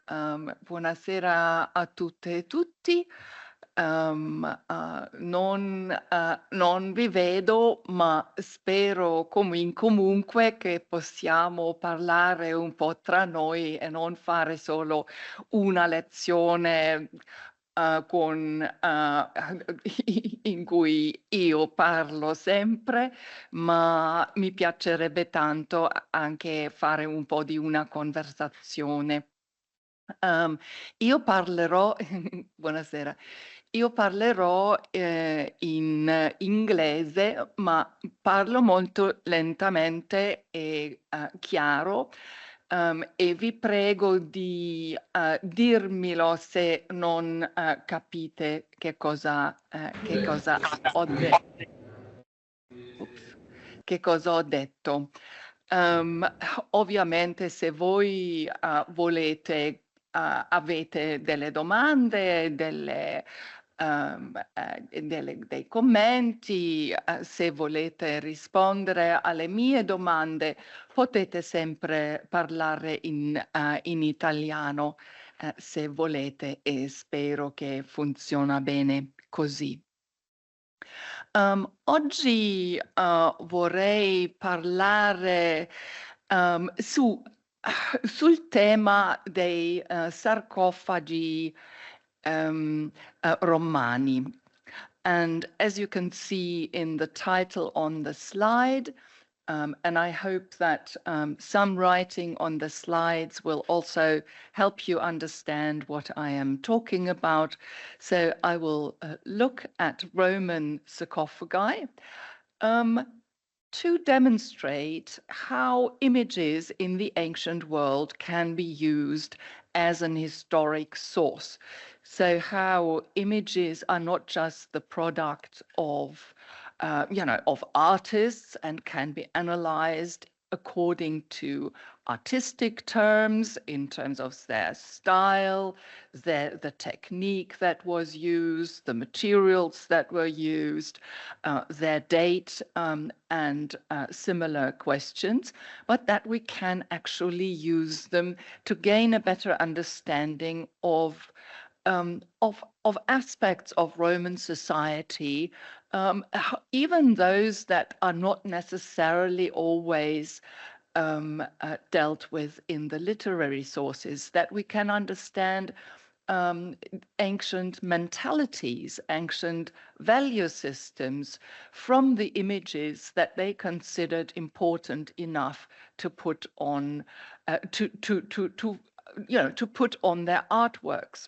Buonasera a tutte e tutti. Non vi vedo, ma spero comunque che possiamo parlare un po' tra noi e non fare solo una lezione in cui io parlo sempre, ma mi piacerebbe tanto anche fare un po' di una conversazione. Io parlerò buonasera. Io parlerò, in inglese, ma parlo molto lentamente e, chiaro, e vi prego di, dirmelo se non, capite che cosa ho de Ops, che cosa ho detto. Ovviamente se voi, volete avete delle domande, dei commenti, se volete rispondere alle mie domande, potete sempre parlare in italiano, se volete e spero che funziona bene così. Oggi, vorrei parlare, sul tema dei, sarcofagi, romani. And as you can see in the title on the slide, and I hope that some writing on the slides will also help you understand what I am talking about. So I will look at Roman sarcophagi to demonstrate how images in the ancient world can be used as an historic source. So how images are not just the product of of artists and can be analyzed according to artistic terms, in terms of their style, the technique that was used, the materials that were used, their date, and similar questions, but that we can actually use them to gain a better understanding of aspects of Roman society, even those that are not necessarily always dealt with in the literary sources, that we can understand ancient mentalities, ancient value systems from the images that they considered important enough to put on to put on their artworks.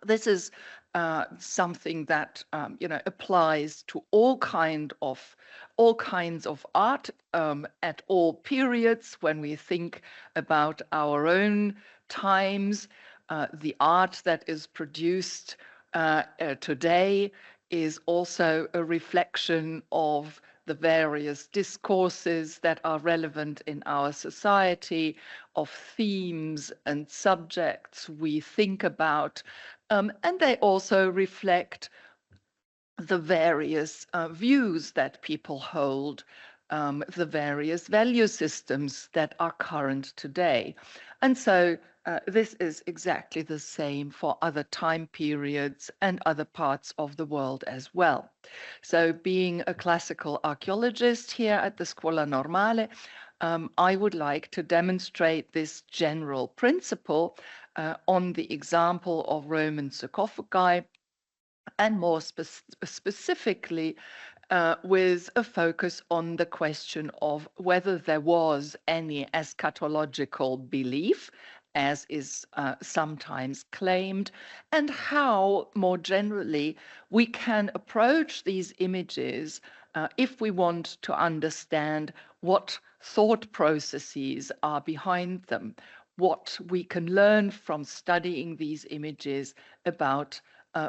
This is something that applies to all kinds of art at all periods. When we think about our own times, the art that is produced today is also a reflection of the various discourses that are relevant in our society, of themes and subjects we think about, and they also reflect the various views that people hold, the various value systems that are current today. And so this is exactly the same for other time periods and other parts of the world as well. So being a classical archaeologist here at the Scuola Normale, I would like to demonstrate this general principle on the example of Roman sarcophagi, and more specifically with a focus on the question of whether there was any eschatological belief, as is sometimes claimed, and how, more generally, we can approach these images if we want to understand what thought processes are behind them, what we can learn from studying these images about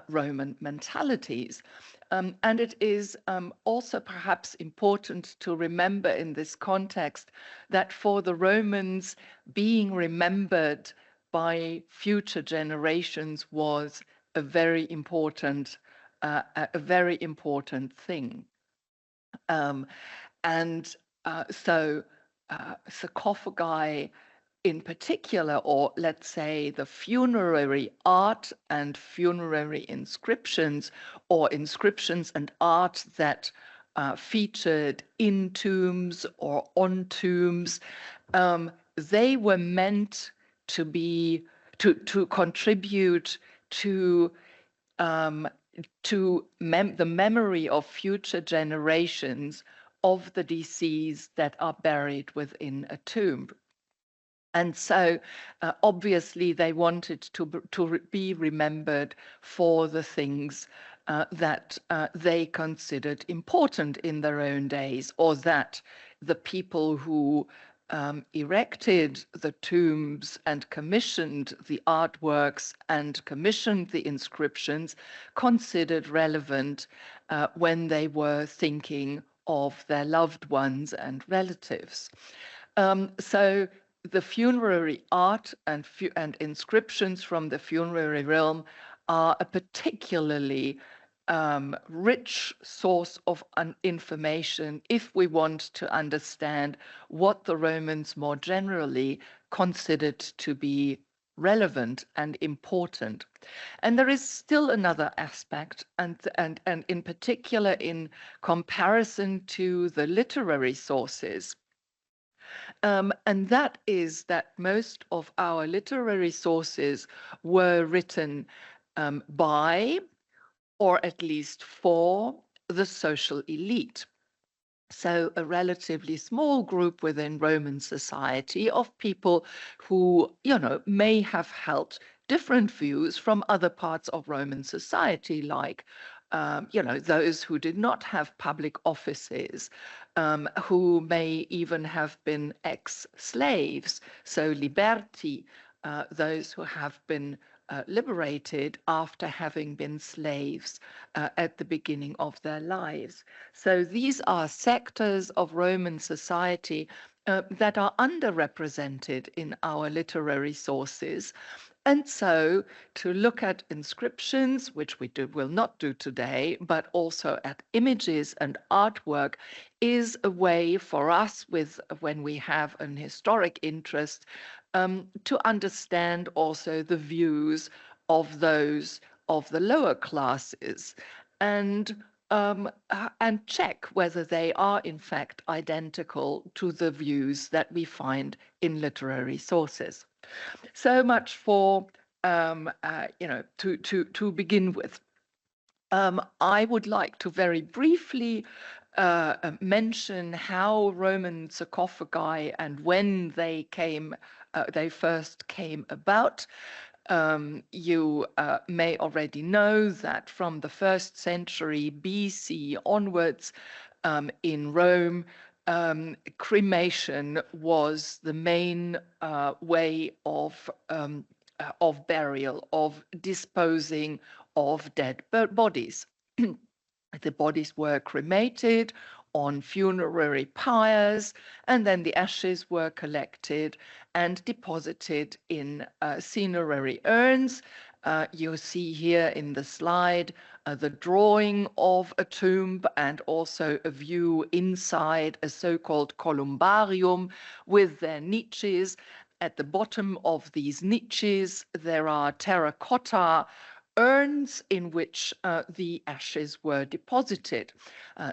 Roman mentalities. And it is also perhaps important to remember in this context that for the Romans, being remembered by future generations was a very important thing. And so sarcophagi in particular, or let's say the funerary art and funerary inscriptions, or inscriptions and art that featured in tombs or on tombs, they were meant to be to contribute to the memory of future generations of the deceased that are buried within a tomb. And so, obviously, they wanted to be remembered for the things that they considered important in their own days, or that the people who erected the tombs and commissioned the artworks and commissioned the inscriptions considered relevant when they were thinking of their loved ones and relatives. So the funerary art and inscriptions from the funerary realm are a particularly rich source of information if we want to understand what the Romans more generally considered to be relevant and important. And there is still another aspect, and in particular in comparison to the literary sources. And that is that most of our literary sources were written by, or at least for, the social elite. So a relatively small group within Roman society of people who, may have held different views from other parts of Roman society, like those who did not have public offices, who may even have been ex-slaves, so liberti, those who have been liberated after having been slaves at the beginning of their lives. So these are sectors of Roman society that are underrepresented in our literary sources. And so to look at inscriptions, which we will not do today, but also at images and artwork, is a way for us, when we have an historic interest, to understand also the views of those of the lower classes, and check whether they are in fact identical to the views that we find in literary sources. So much for to begin with. I would like to very briefly mention how Roman sarcophagi and when they first came about. You may already know that from the 1st century BC onwards, in Rome, cremation was the main way of burial, of disposing of dead bodies. The bodies were cremated on funerary pyres, and then the ashes were collected and deposited in cinerary urns. You see here in the slide the drawing of a tomb and also a view inside a so-called columbarium with their niches. At the bottom of these niches, there are terracotta urns in which the ashes were deposited.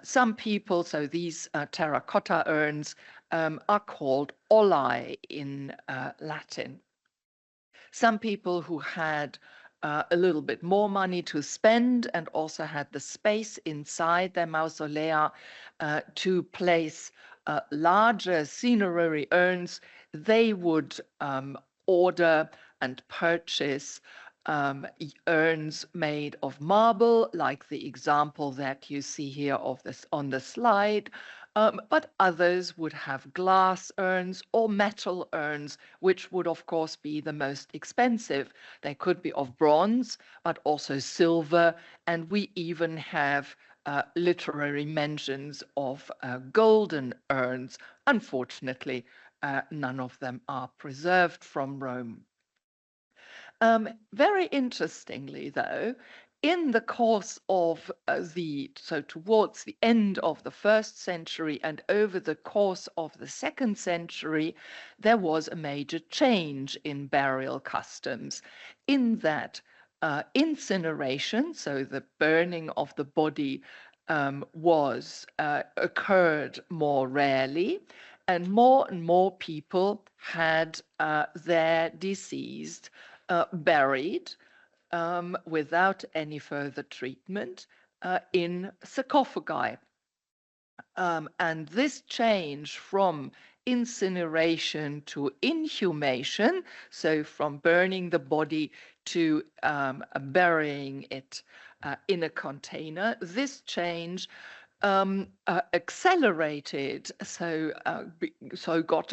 Some people, so these terracotta urns, are called ollae in Latin. Some people who had a little bit more money to spend and also had the space inside their mausolea to place larger cinerary urns, they would order and purchase urns made of marble, like the example that you see here of this on the slide. But others would have glass urns or metal urns, which would, of course, be the most expensive. They could be of bronze, but also silver. And we even have literary mentions of golden urns. Unfortunately, none of them are preserved from Rome. Very interestingly, though, in the course of towards the end of the 1st century and over the course of the 2nd century, there was a major change in burial customs in that incineration, so the burning of the body, occurred more rarely, and more people had their deceased buried without any further treatment in sarcophagi. And this change from incineration to inhumation, so from burning the body to burying it in a container, this change accelerated, so got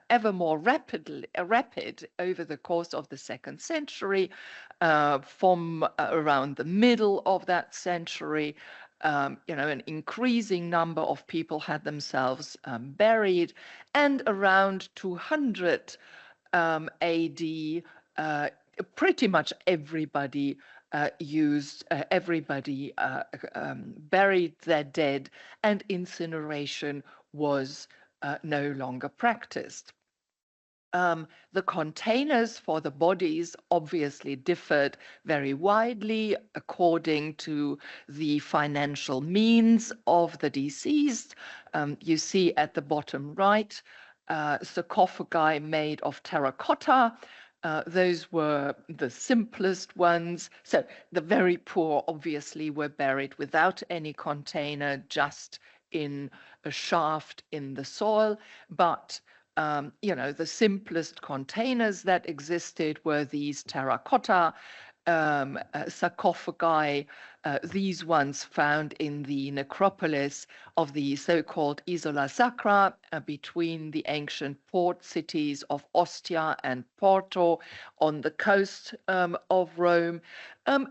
ever more rapid over the course of the 2nd century. From around the middle of that century, an increasing number of people had themselves buried, and around 200 AD, pretty much everybody buried their dead, and incineration was no longer practiced. The containers for the bodies obviously differed very widely according to the financial means of the deceased. You see at the bottom right, sarcophagi made of terracotta. Those were the simplest ones. So the very poor obviously were buried without any container, just in a shaft in the soil. But the simplest containers that existed were these terracotta sarcophagi, these ones found in the necropolis of the so-called Isola Sacra between the ancient port cities of Ostia and Porto on the coast of Rome.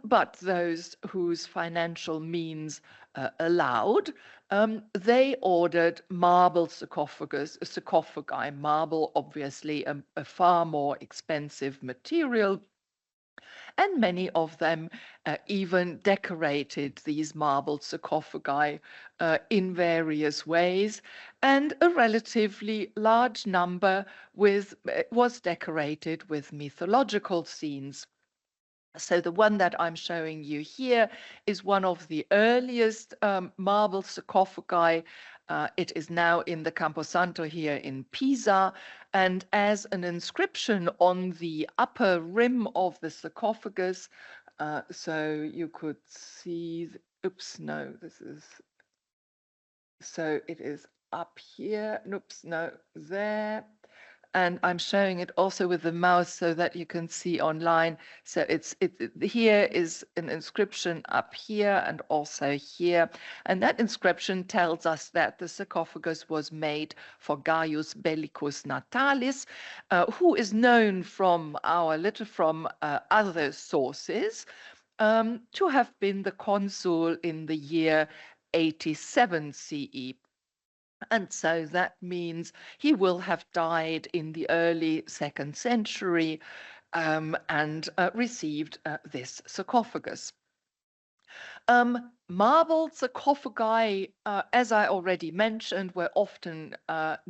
But those whose financial means allowed, they ordered marble sarcophagi, marble obviously a far more expensive material, and many of them even decorated these marble sarcophagi in various ways, and a relatively large number was decorated with mythological scenes. So the one that I'm showing you here is one of the earliest marble sarcophagi. It is now in the Camposanto here in Pisa, and as an inscription on the upper rim of the sarcophagus, so you could see, so it is up here, there. And I'm showing it also with the mouse so that you can see online. So here is an inscription up here and also here. And that inscription tells us that the sarcophagus was made for Gaius Bellicus Natalis, who is known from other sources to have been the consul in the year 87 CE. And so that means he will have died in the early 2nd century and received this sarcophagus. Marble sarcophagi, as I already mentioned, were often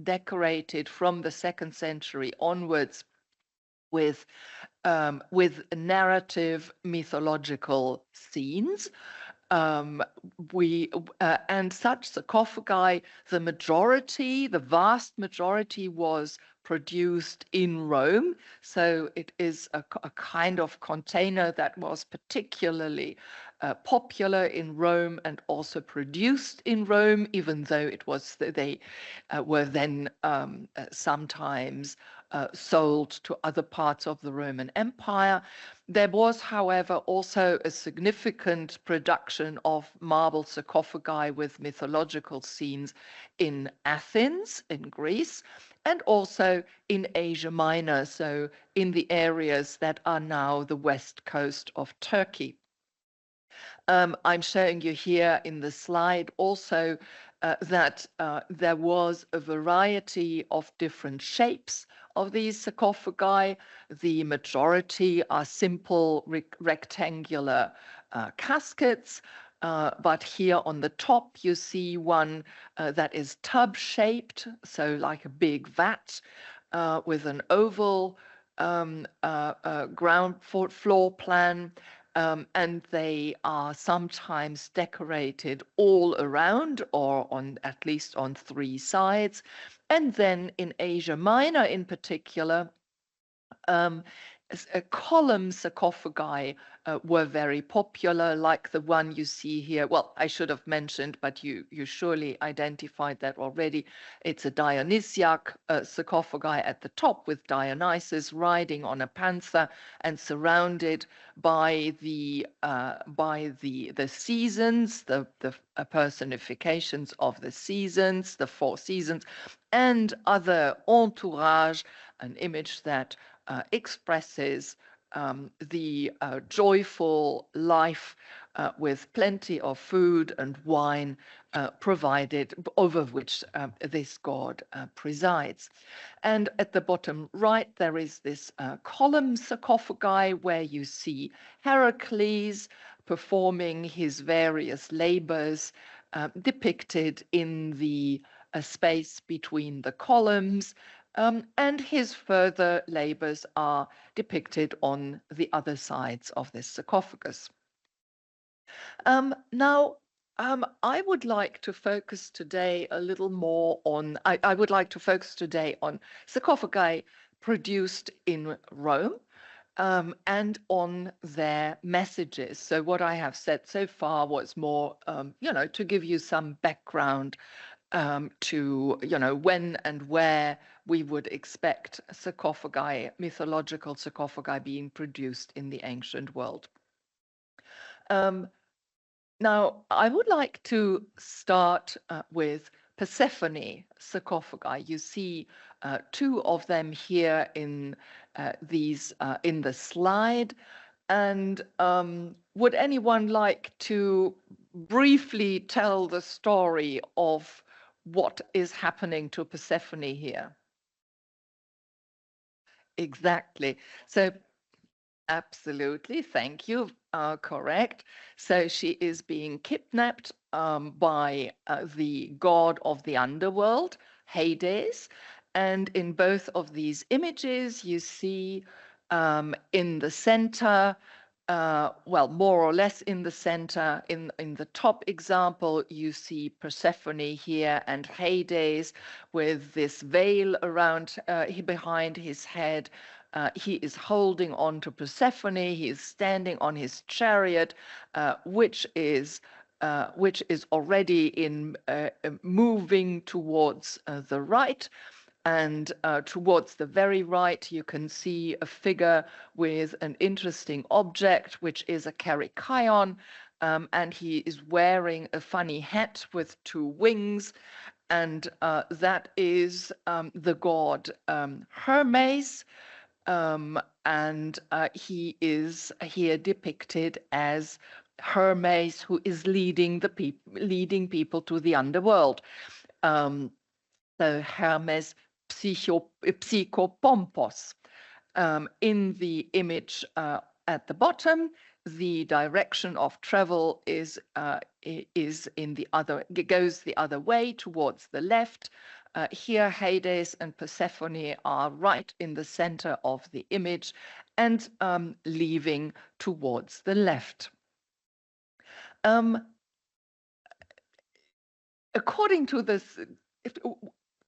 decorated from the 2nd century onwards with narrative mythological scenes. And such sarcophagi, the vast majority was produced in Rome. So it is a kind of container that was particularly popular in Rome and also produced in Rome, even though they were then sometimes sold to other parts of the Roman Empire. There was, however, also a significant production of marble sarcophagi with mythological scenes in Athens, in Greece, and also in Asia Minor, so in the areas that are now the west coast of Turkey. I'm showing you here in the slide also that there was a variety of different shapes of these sarcophagi. The majority are simple rectangular caskets. But here on the top, you see one that is tub-shaped, so like a big vat with an oval ground floor plan. And they are sometimes decorated all around or on at least on 3 sides. And then in Asia Minor in particular, column sarcophagi were very popular, like the one you see here. Well, I should have mentioned, but you surely identified that already. It's a Dionysiac sarcophagi at the top with Dionysus riding on a panther and surrounded by the seasons, the personifications of the seasons, the 4 seasons, and other entourage, an image that expresses the joyful life with plenty of food and wine provided, over which this god presides. And at the bottom right, there is this column sarcophagi where you see Heracles performing his various labors depicted in the space between the columns. And his further labors are depicted on the other sides of this sarcophagus. Now, I would like to focus today a little more on, I would like to focus today on sarcophagi produced in Rome and on their messages. So what I have said so far was more, to give you some background to, when and where we would expect sarcophagi, mythological sarcophagi being produced in the ancient world. Now, I would like to start with Persephone sarcophagi. You see 2 of them here in in the slide. And would anyone like to briefly tell the story of what is happening to Persephone here? Exactly. So absolutely, thank you. Correct. So she is being kidnapped by the god of the underworld, Hades. And in both of these images, you see in the center, well, more or less in the center, in the top example, you see Persephone here and Hades with this veil around behind his head. He is holding on to Persephone. He is standing on his chariot, which is already in moving towards the right. And towards the very right, you can see a figure with an interesting object, which is a kerykeion, and he is wearing a funny hat with 2 wings, and that is the god Hermes. And he is here depicted as Hermes, who is leading people to the underworld. So Hermes psychopompos. In the image at the bottom, the direction of travel is in the other, goes the other way towards the left. Here, Hades and Persephone are right in the center of the image and leaving towards the left. According to this,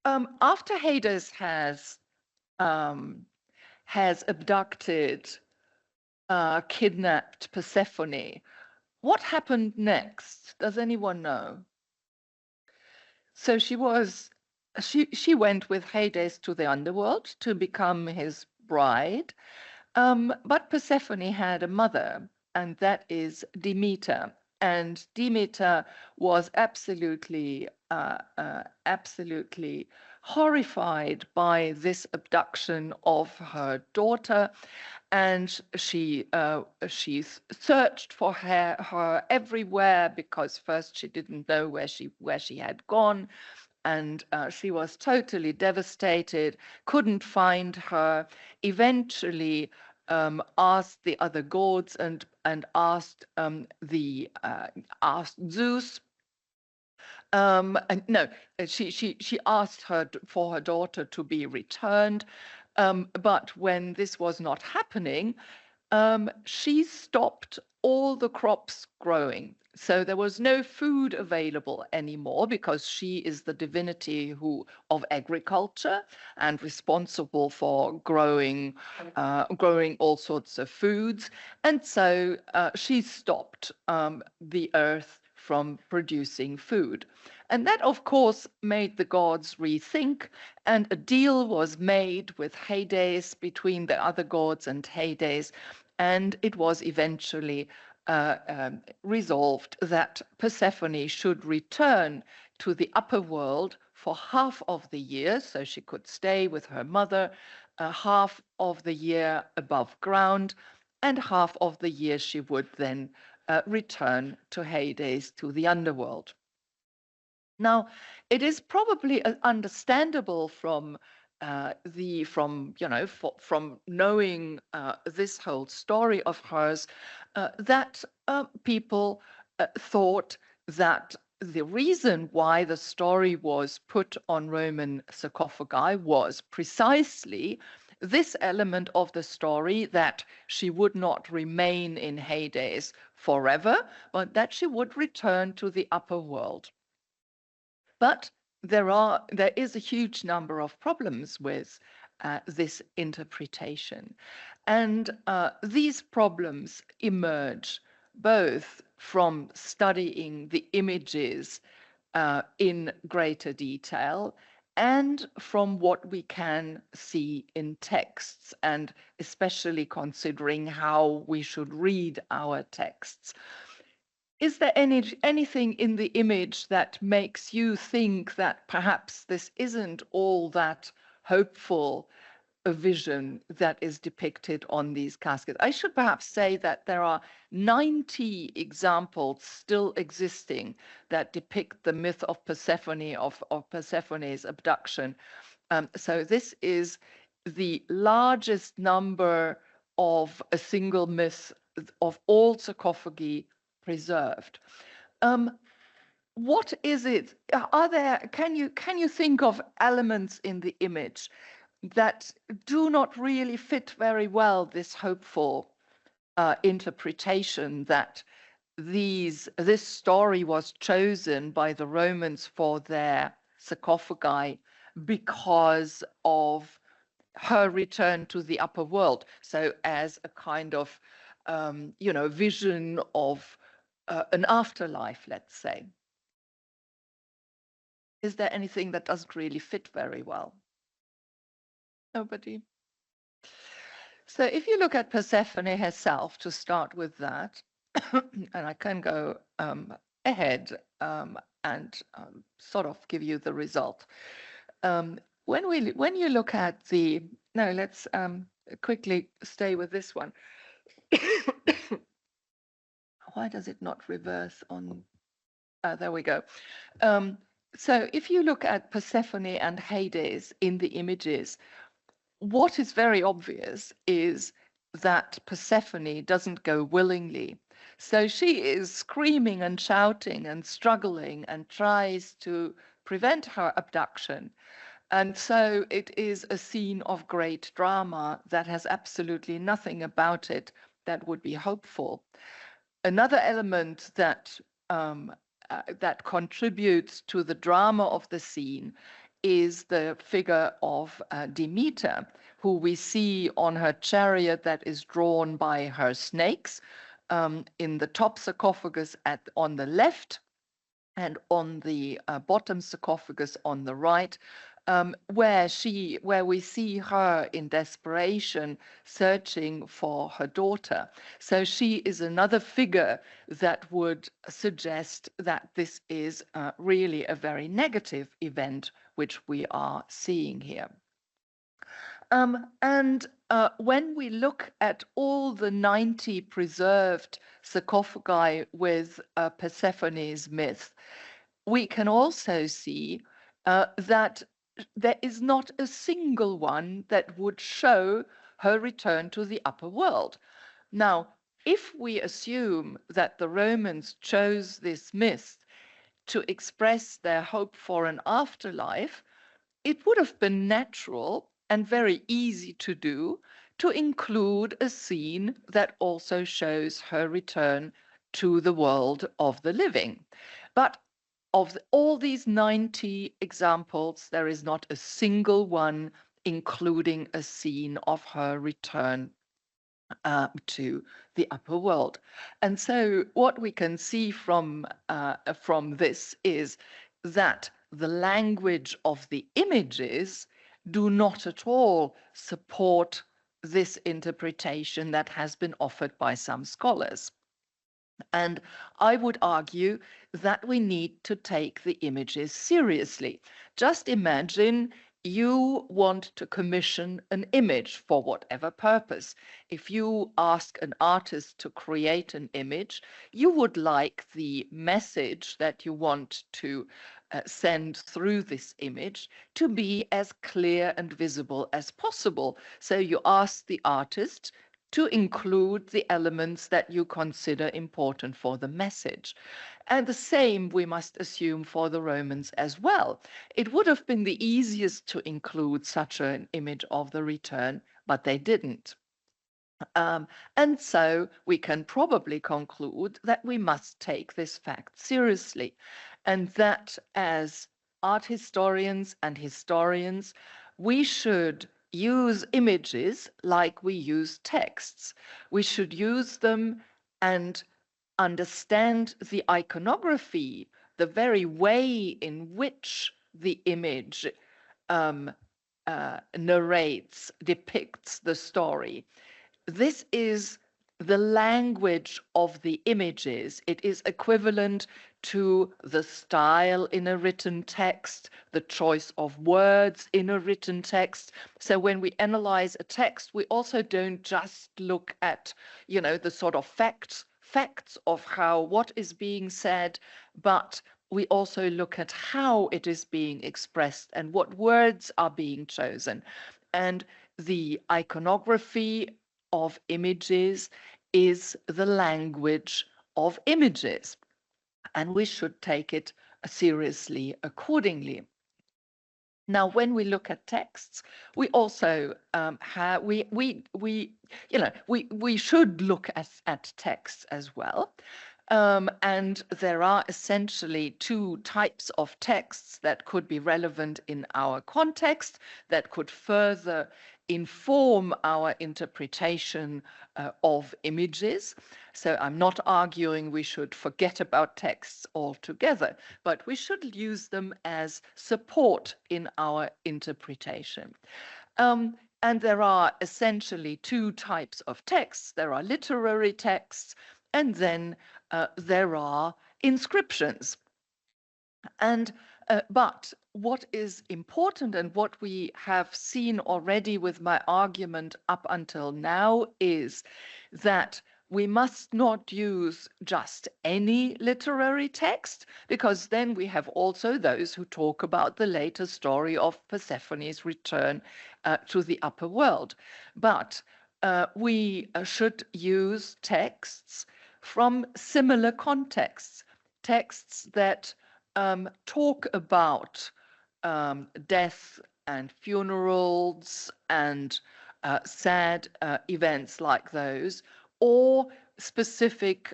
after Hades has abducted, kidnapped Persephone, what happened next? Does anyone know? So she went with Hades to the underworld to become his bride, but Persephone had a mother, and that is Demeter. And Demeter was absolutely horrified by this abduction of her daughter, and she searched for her everywhere, because first she didn't know where she had gone, and she was totally devastated, couldn't find her. Eventually, asked the other gods and asked asked Zeus. And no, she asked for her daughter to be returned, but when this was not happening, she stopped all the crops growing. So there was no food available anymore because she is the divinity of agriculture and responsible for growing all sorts of foods. And so she stopped the earth from producing food. And that, of course, made the gods rethink, and a deal was made with Hades between the other gods and Hades, and it was eventually resolved that Persephone should return to the upper world for half of the year, so she could stay with her mother, half of the year above ground, and half of the year she would then return to Hades, to the underworld. Now, it is probably understandable from from knowing this whole story of hers that people thought that the reason why the story was put on Roman sarcophagi was precisely this element of the story, that she would not remain in Hades forever, but that she would return to the upper world. But there is a huge number of problems with this interpretation. And these problems emerge both from studying the images in greater detail and from what we can see in texts, and especially considering how we should read our texts. Is there anything in the image that makes you think that perhaps this isn't all that hopeful a vision that is depicted on these caskets? I should perhaps say that there are 90 examples still existing that depict the myth of Persephone, of Persephone's abduction. So this is the largest number of a single myth of all sarcophagi preserved. What is it? Can you think of elements in the image that do not really fit very well this hopeful interpretation that this story was chosen by the Romans for their sarcophagi because of her return to the upper world? So as a kind of vision of an afterlife, let's say. Is there anything that doesn't really fit very well? Nobody? So if you look at Persephone herself, to start with that, and I can go ahead and sort of give you the result. When you look at let's quickly stay with this one. Why does it not reverse on? There we go. So if you look at Persephone and Hades in the images, what is very obvious is that Persephone doesn't go willingly. So she is screaming and shouting and struggling and tries to prevent her abduction. And so it is a scene of great drama that has absolutely nothing about it that would be hopeful. Another element that that contributes to the drama of the scene is the figure of Demeter, who we see on her chariot that is drawn by her snakes in the top sarcophagus on the left, and on the bottom sarcophagus on the right, where we see her in desperation searching for her daughter. So she is another figure that would suggest that this is really a very negative event which we are seeing here. When we look at all the 90 preserved sarcophagi with Persephone's myth, we can also see that there is not a single one that would show her return to the upper world. Now, if we assume that the Romans chose this myth to express their hope for an afterlife, it would have been natural and very easy to do to include a scene that also shows her return to the world of the living. But of all these 90 examples, there is not a single one including a scene of her return to the upper world. And so what we can see from this is that the language of the images do not at all support this interpretation that has been offered by some scholars. And I would argue that we need to take the images seriously. Just imagine you want to commission an image for whatever purpose. If you ask an artist to create an image, you would like the message that you want to send through this image to be as clear and visible as possible. So you ask the artist to include the elements that you consider important for the message. And the same we must assume for the Romans as well. It would have been the easiest to include such an image of the return, but they didn't. And so we can probably conclude that we must take this fact seriously, and that as art historians and historians, we should use images like we use texts. We should use them and understand the iconography, the very way in which the image narrates, depicts the story. This is the language of the images. It is equivalent to the style in a written text, the choice of words in a written text. So when we analyze a text, we also don't just look at, the sort of facts of what is being said, but we also look at how it is being expressed and what words are being chosen. And the iconography of images is the language of images, and we should take it seriously accordingly. Now, when we look at texts, we also we should look at texts as well. And there are essentially two types of texts that could be relevant in our context, that could further inform our interpretation of images. So I'm not arguing we should forget about texts altogether, but we should use them as support in our interpretation. And there are essentially two types of texts. There are literary texts, and then there are inscriptions. And but what is important, and what we have seen already with my argument up until now, is that we must not use just any literary text, because then we have also those who talk about the later story of Persephone's return to the upper world. But we should use texts from similar contexts, texts that talk about death and funerals and sad events like those, or specific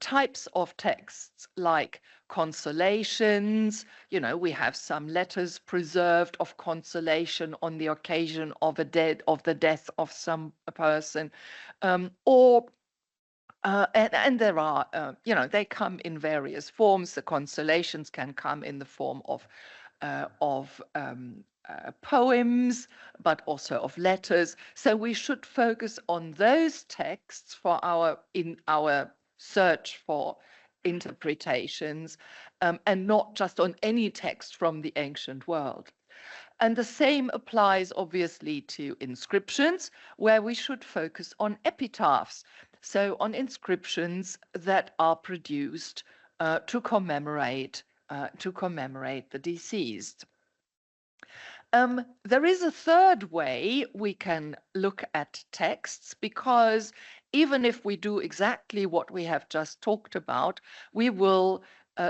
types of texts like consolations. We have some letters preserved of consolation on the occasion of the death of some person, or and there are, they come in various forms. The consolations can come in the form of poems, but also of letters. So we should focus on those texts in our search for interpretations, and not just on any text from the ancient world. And the same applies obviously to inscriptions, where we should focus on epitaphs. So on inscriptions that are produced to commemorate the deceased. There is a third way we can look at texts, because even if we do exactly what we have just talked about, we will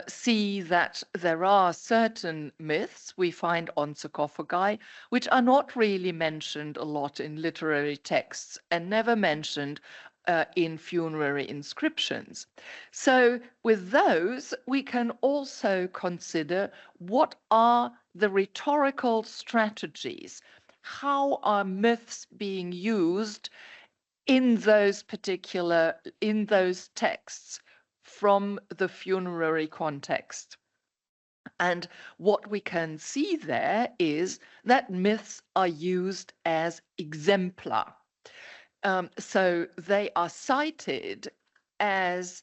see that there are certain myths we find on sarcophagi which are not really mentioned a lot in literary texts and never mentioned in funerary inscriptions. So with those, we can also consider what are the rhetorical strategies. How are myths being used in those texts from the funerary context? And what we can see there is that myths are used as exemplar. So they are cited as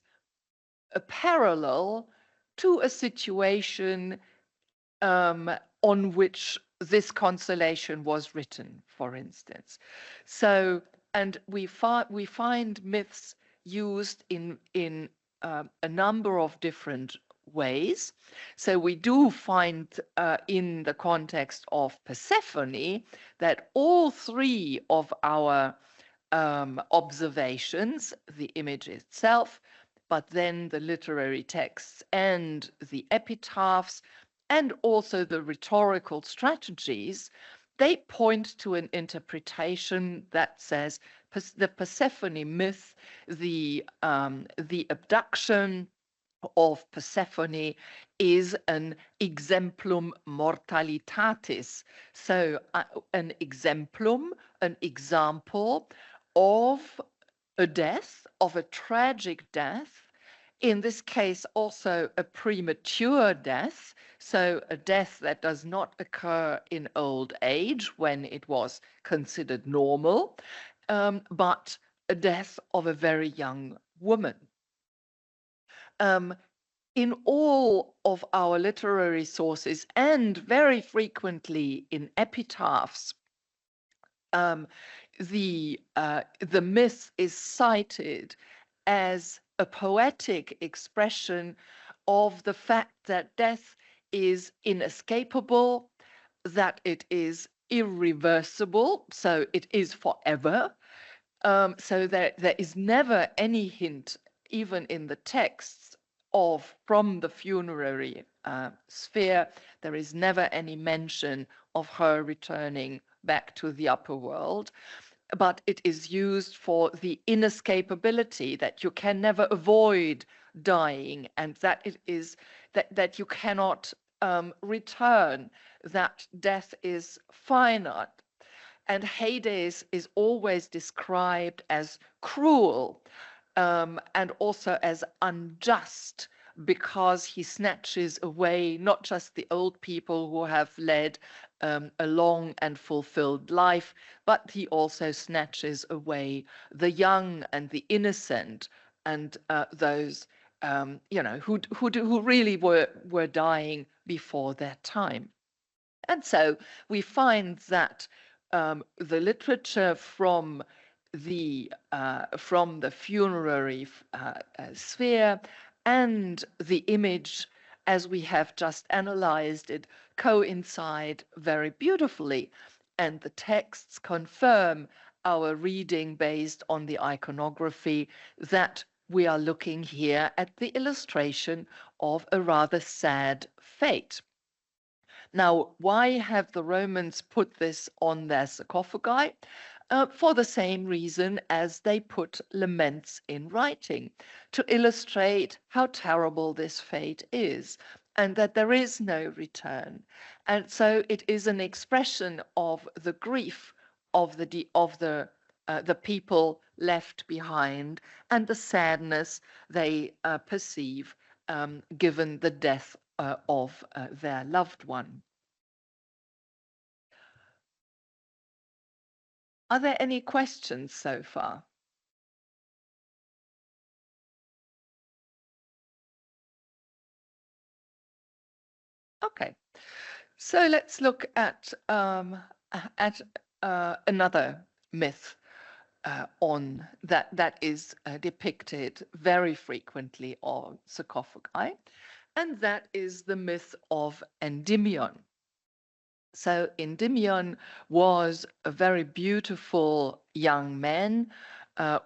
a parallel to a situation on which this consolation was written, for instance. So, and we find myths used in a number of different ways. So we do find in the context of Persephone that all three of our observations, the image itself, but then the literary texts and the epitaphs, and also the rhetorical strategies, they point to an interpretation that says the Persephone myth, the abduction of Persephone, is an exemplum mortalitatis. So an exemplum, an example of a death, of a tragic death, in this case also a premature death, so a death that does not occur in old age when it was considered normal, but a death of a very young woman. In all of our literary sources, and very frequently in epitaphs, the myth is cited as a poetic expression of the fact that death is inescapable, that it is irreversible, so it is forever. So there is never any hint, even in the texts from the funerary sphere, there is never any mention of her returning back to the upper world. But it is used for the inescapability, that you can never avoid dying, and that it is that you cannot return, that death is finite. And Hades is always described as cruel, and also as unjust, because he snatches away not just the old people who have led a long and fulfilled life, but he also snatches away the young and the innocent, and those who really were dying before their time. And so we find that the literature from the funerary sphere and the image, as we have just analyzed it, coincide very beautifully, and the texts confirm our reading based on the iconography that we are looking here at the illustration of a rather sad fate. Now, why have the Romans put this on their sarcophagi? For the same reason as they put laments in writing, to illustrate how terrible this fate is, and that there is no return. And so it is an expression of the grief of the people left behind, and the sadness they perceive given the death of their loved one. Are there any questions so far? Okay, so let's look at another myth on that is depicted very frequently on sarcophagi, and that is the myth of Endymion. So Endymion was a very beautiful young man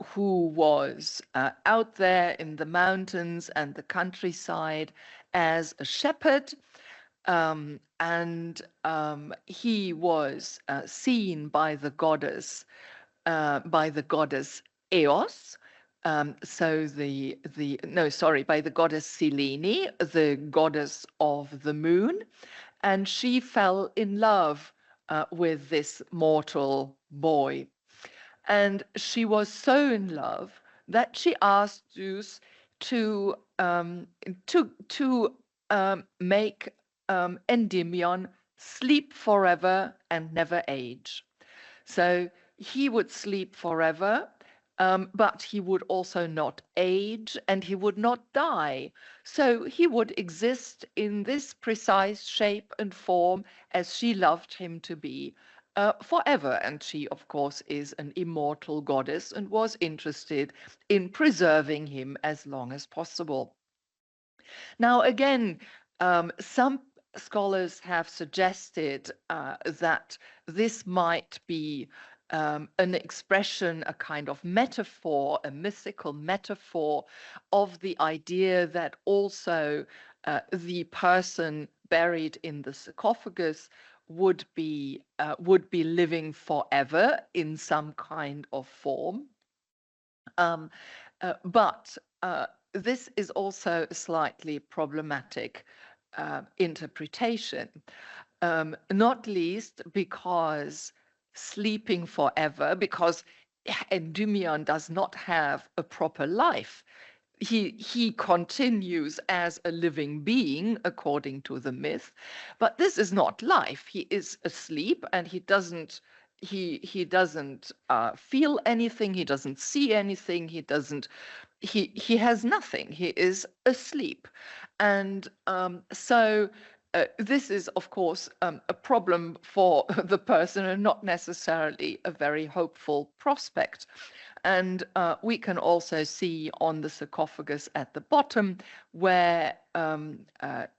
who was out there in the mountains and the countryside as a shepherd. And he was seen by the goddess Eos. By the goddess Selene, the goddess of the moon, and she fell in love with this mortal boy. And she was so in love that she asked Zeus to make Endymion sleep forever and never age. So he would sleep forever, but he would also not age and he would not die. So he would exist in this precise shape and form as she loved him to be. Forever. And she, of course, is an immortal goddess and was interested in preserving him as long as possible. Now, again, some scholars have suggested that this might be an expression, a kind of metaphor, a mythical metaphor of the idea that also the person buried in the sarcophagus would be living forever in some kind of form. But this is also a slightly problematic interpretation, not least because sleeping forever, because Endymion does not have a proper life. He continues as a living being according to the myth, but this is not life. He is asleep and he doesn't feel anything, he doesn't see anything, he has nothing. He is asleep. And so this is, of course, a problem for the person and not necessarily a very hopeful prospect. And we can also see on the sarcophagus at the bottom where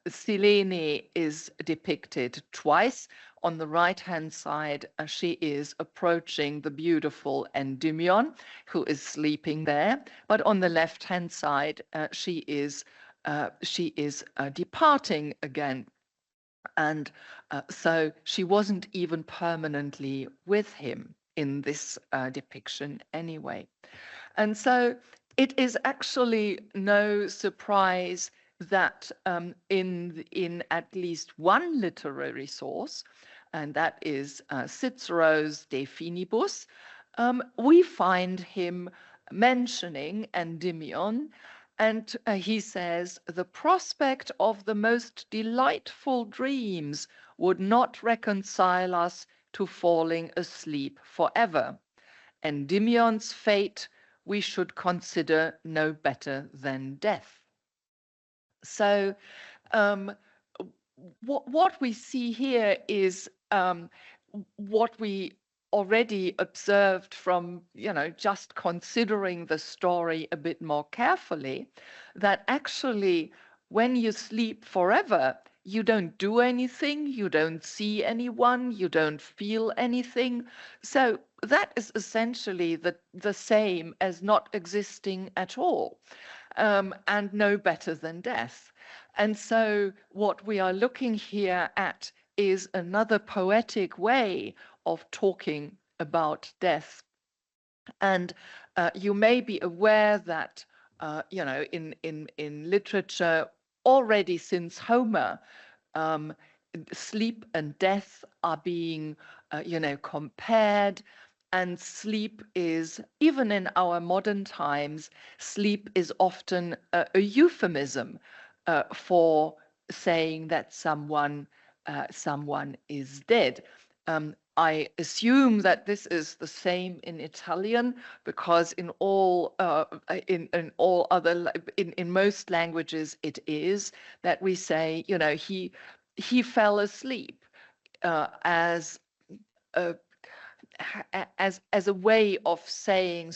Selene is depicted twice. On the right-hand side, she is approaching the beautiful Endymion, who is sleeping there. But on the left-hand side, she is departing again. And so she wasn't even permanently with him in this depiction anyway. And so it is actually no surprise that in at least one literary source, and that is Cicero's De Finibus, we find him mentioning Endymion, and he says, the prospect of the most delightful dreams would not reconcile us to falling asleep forever. Endymion's fate we should consider no better than death. So what we see here is what we already observed from, just considering the story a bit more carefully, that actually when you sleep forever, you don't do anything, you don't see anyone, you don't feel anything. So that is essentially the same as not existing at all, and no better than death. And so what we are looking here at is another poetic way of talking about death. And you may be aware that, in literature, already since Homer, sleep and death are being, compared. And sleep is, even in our modern times, sleep is often a euphemism for saying that someone is dead. I assume that this is the same in Italian, because in most languages it is that we say, he fell asleep as a way of saying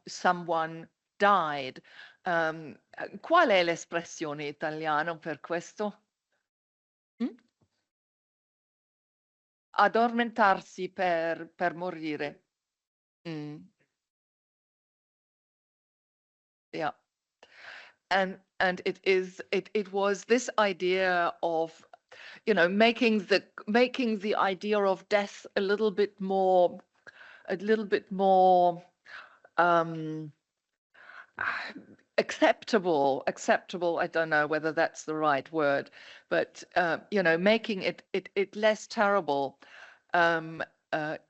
someone died. Qual è l'espressione italiana per questo? Mm? addormentarsi per morire. Mm, yeah. And it was this idea of, you know, making the idea of death a little bit more um acceptable. I don't know whether that's the right word, but you know, making it less terrible, um,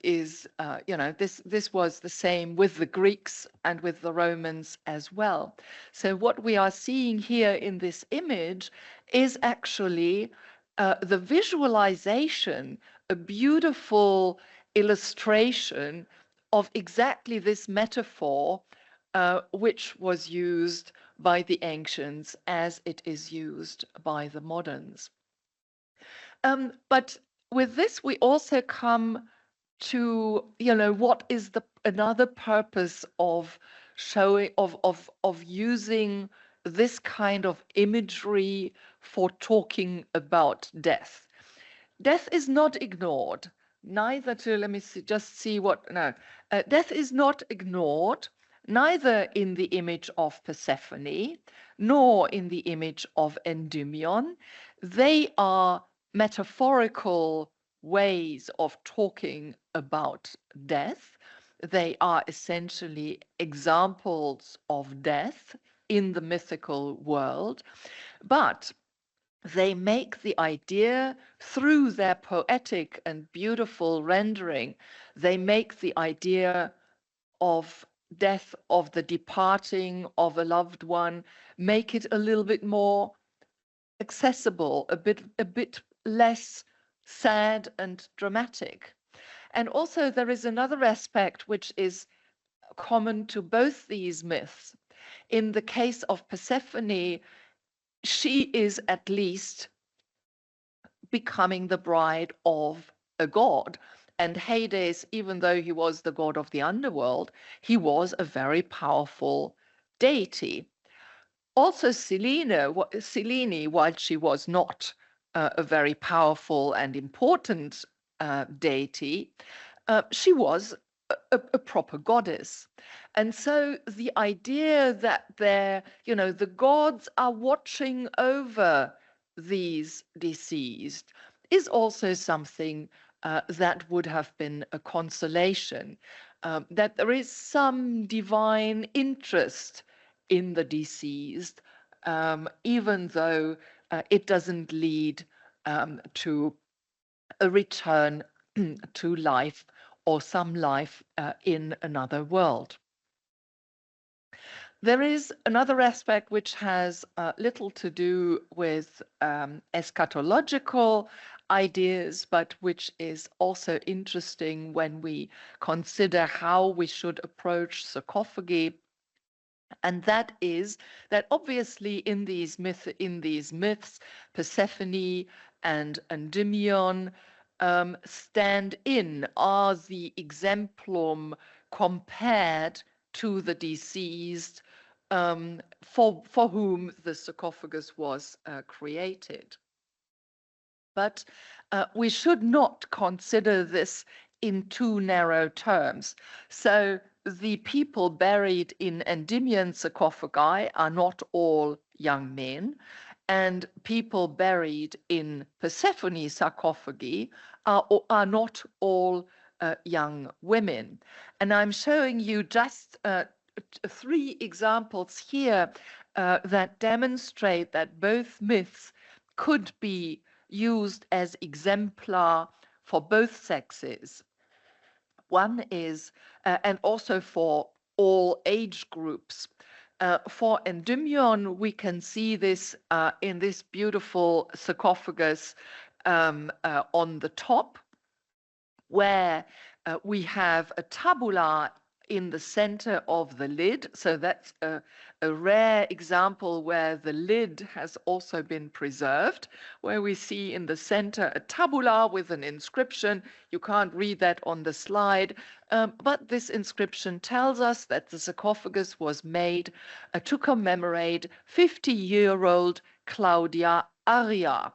is, you know, this was the same with the Greeks and with the Romans as well. So what we are seeing here in this image is actually the visualization, a beautiful illustration of exactly this metaphor, which was used by the ancients as it is used by the moderns. But with this, we also come to, you know, what is the another purpose of showing of using this kind of imagery for talking about death. Death is not ignored. Neither to, let me see, just see what, no. Death is not ignored, neither in the image of Persephone, nor in the image of Endymion. They are metaphorical ways of talking about death. They are essentially examples of death in the mythical world, but they make the idea through their poetic and beautiful rendering, they make the idea of death, of the departing of a loved one, make it a little bit more accessible, a bit less sad and dramatic. And also there is another aspect which is common to both these myths. In the case of Persephone, she is at least becoming the bride of a god. And Hades, even though he was the god of the underworld, he was a very powerful deity. Also, Selene, while she was not a very powerful and important deity, she was a proper goddess. And so the idea that you know, the gods are watching over these deceased is also something that would have been a consolation, that there is some divine interest in the deceased, even though it doesn't lead to a return to life or some life in another world. There is another aspect which has little to do with eschatological ideas, but which is also interesting when we consider how we should approach sarcophagi. And that is that obviously in these myths, Persephone and Endymion stand in, are the exemplum compared to the deceased, for whom the sarcophagus was created. But we should not consider this in too narrow terms. So the people buried in Endymion sarcophagi are not all young men, and people buried in Persephone sarcophagi are not all young women. And I'm showing you just 3 examples here that demonstrate that both myths could be used as exemplar for both sexes. One is, and also for all age groups. For Endymion, we can see this in this beautiful sarcophagus on the top, where we have a tabula in the center of the lid. So that's a rare example where the lid has also been preserved, where we see in the center a tabula with an inscription. You can't read that on the slide, but this inscription tells us that the sarcophagus was made to commemorate 50-year-old Claudia Arria.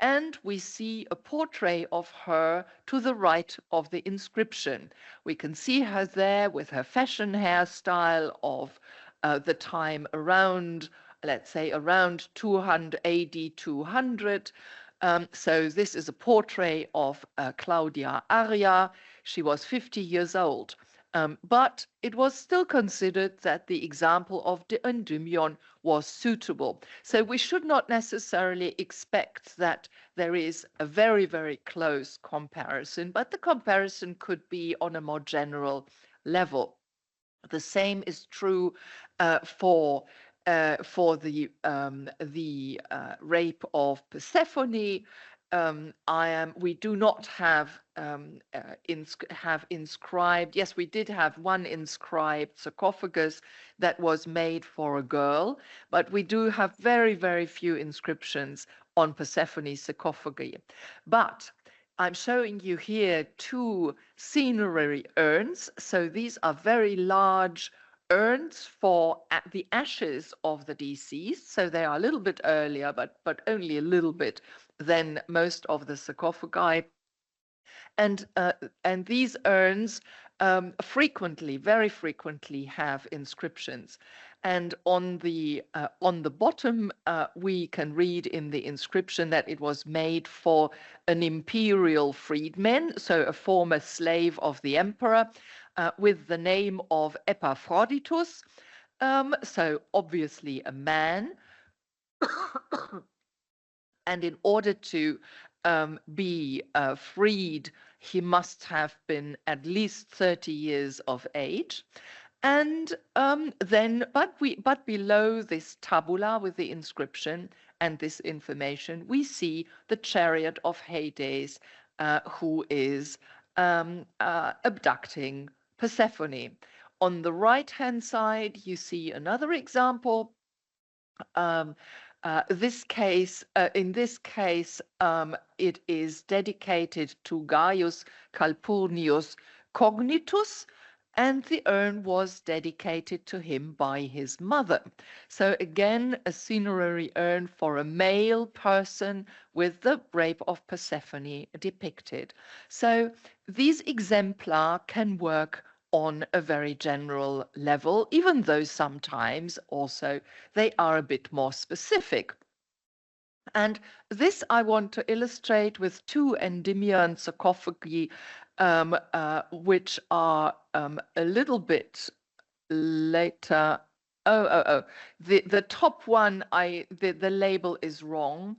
And we see a portrait of her to the right of the inscription. We can see her there with her fashion hairstyle of the time around, let's say, around 200 AD 200. So this is a portrait of Claudia Arria. She was 50 years old. But it was still considered that the example of the Endymion was suitable. So we should not necessarily expect that there is a very, very close comparison, but the comparison could be on a more general level. The same is true for the rape of Persephone. We do not have inscribed. Yes, we did have one inscribed sarcophagus that was made for a girl, but we do have very, very few inscriptions on Persephone's sarcophagi. But I'm showing you here two cinerary urns. So these are very large urns for the ashes of the deceased. So they are a little bit earlier, but only a little bit than most of the sarcophagi. And these urns frequently, very frequently, have inscriptions. And on the bottom, we can read in the inscription that it was made for an imperial freedman, so a former slave of the emperor, with the name of Epaphroditus. So obviously a man. And in order to be freed, he must have been at least 30 years of age. And but below this tabula with the inscription and this information, we see the chariot of Hades, who is abducting Persephone. On the right-hand side, you see another example. In this case, it is dedicated to Gaius Calpurnius Cognitus, and the urn was dedicated to him by his mother. So again, a cinerary urn for a male person with the rape of Persephone depicted. So these exemplar can work on a very general level, even though sometimes also they are a bit more specific. And this I want to illustrate with two Endymion sarcophagi, which are a little bit later. The top one, the label is wrong.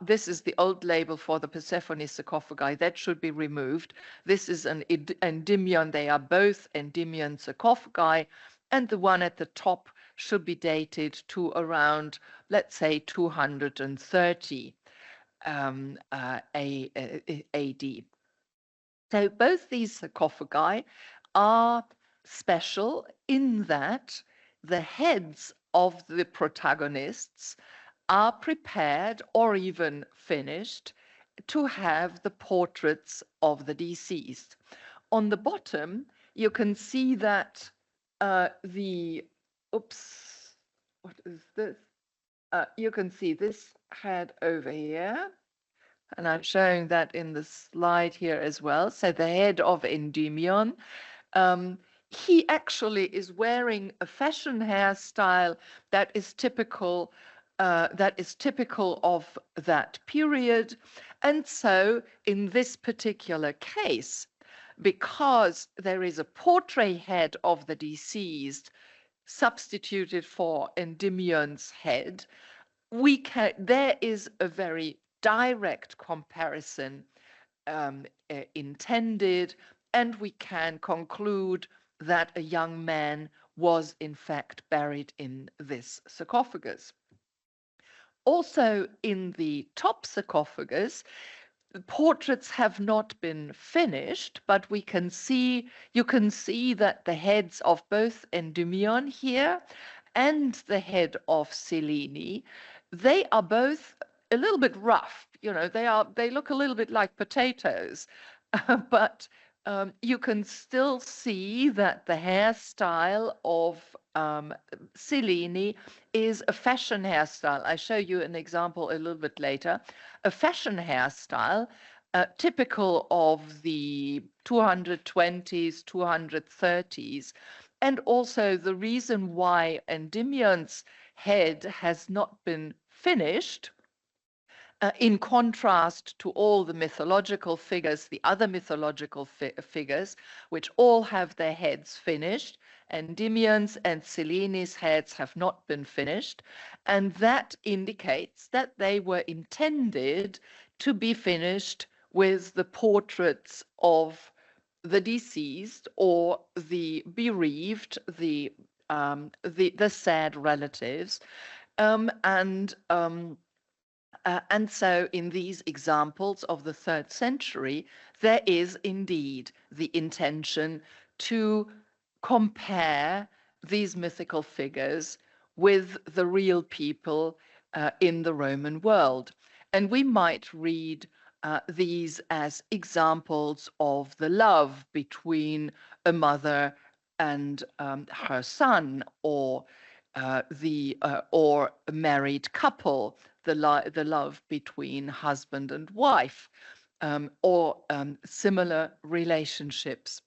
This is the old label for the Persephone sarcophagi. That should be removed. This is an Endymion. They are both Endymion sarcophagi. And the one at the top should be dated to around, let's say, 230 AD. So both these sarcophagi are special in that the heads of the protagonists are prepared or even finished to have the portraits of the deceased. On the bottom, you can see that what is this? You can see this head over here. And I'm showing that in the slide here as well. So the head of Endymion. He actually is wearing a fashion hairstyle that is typical of that period. And so in this particular case, because there is a portrait head of the deceased substituted for Endymion's head, there is a very direct comparison intended, and we can conclude that a young man was in fact buried in this sarcophagus. Also in the top sarcophagus, the portraits have not been finished, but you can see that the heads of both Endymion here and the head of Selene, they are both a little bit rough. They look a little bit like potatoes, but you can still see that the hairstyle of Cellini is a fashion hairstyle. I show you an example a little bit later. A fashion hairstyle, typical of the 220s, 230s, and also the reason why Endymion's head has not been finished, in contrast to all the mythological figures, the other mythological figures, which all have their heads finished. Endymion's and Cellini's heads have not been finished, and that indicates that they were intended to be finished with the portraits of the deceased or the bereaved, the sad relatives, and so in these examples of the 3rd century, there is indeed the intention to compare these mythical figures with the real people in the Roman world. And we might read these as examples of the love between a mother and her son, or or a married couple, the love between husband and wife, or similar relationships.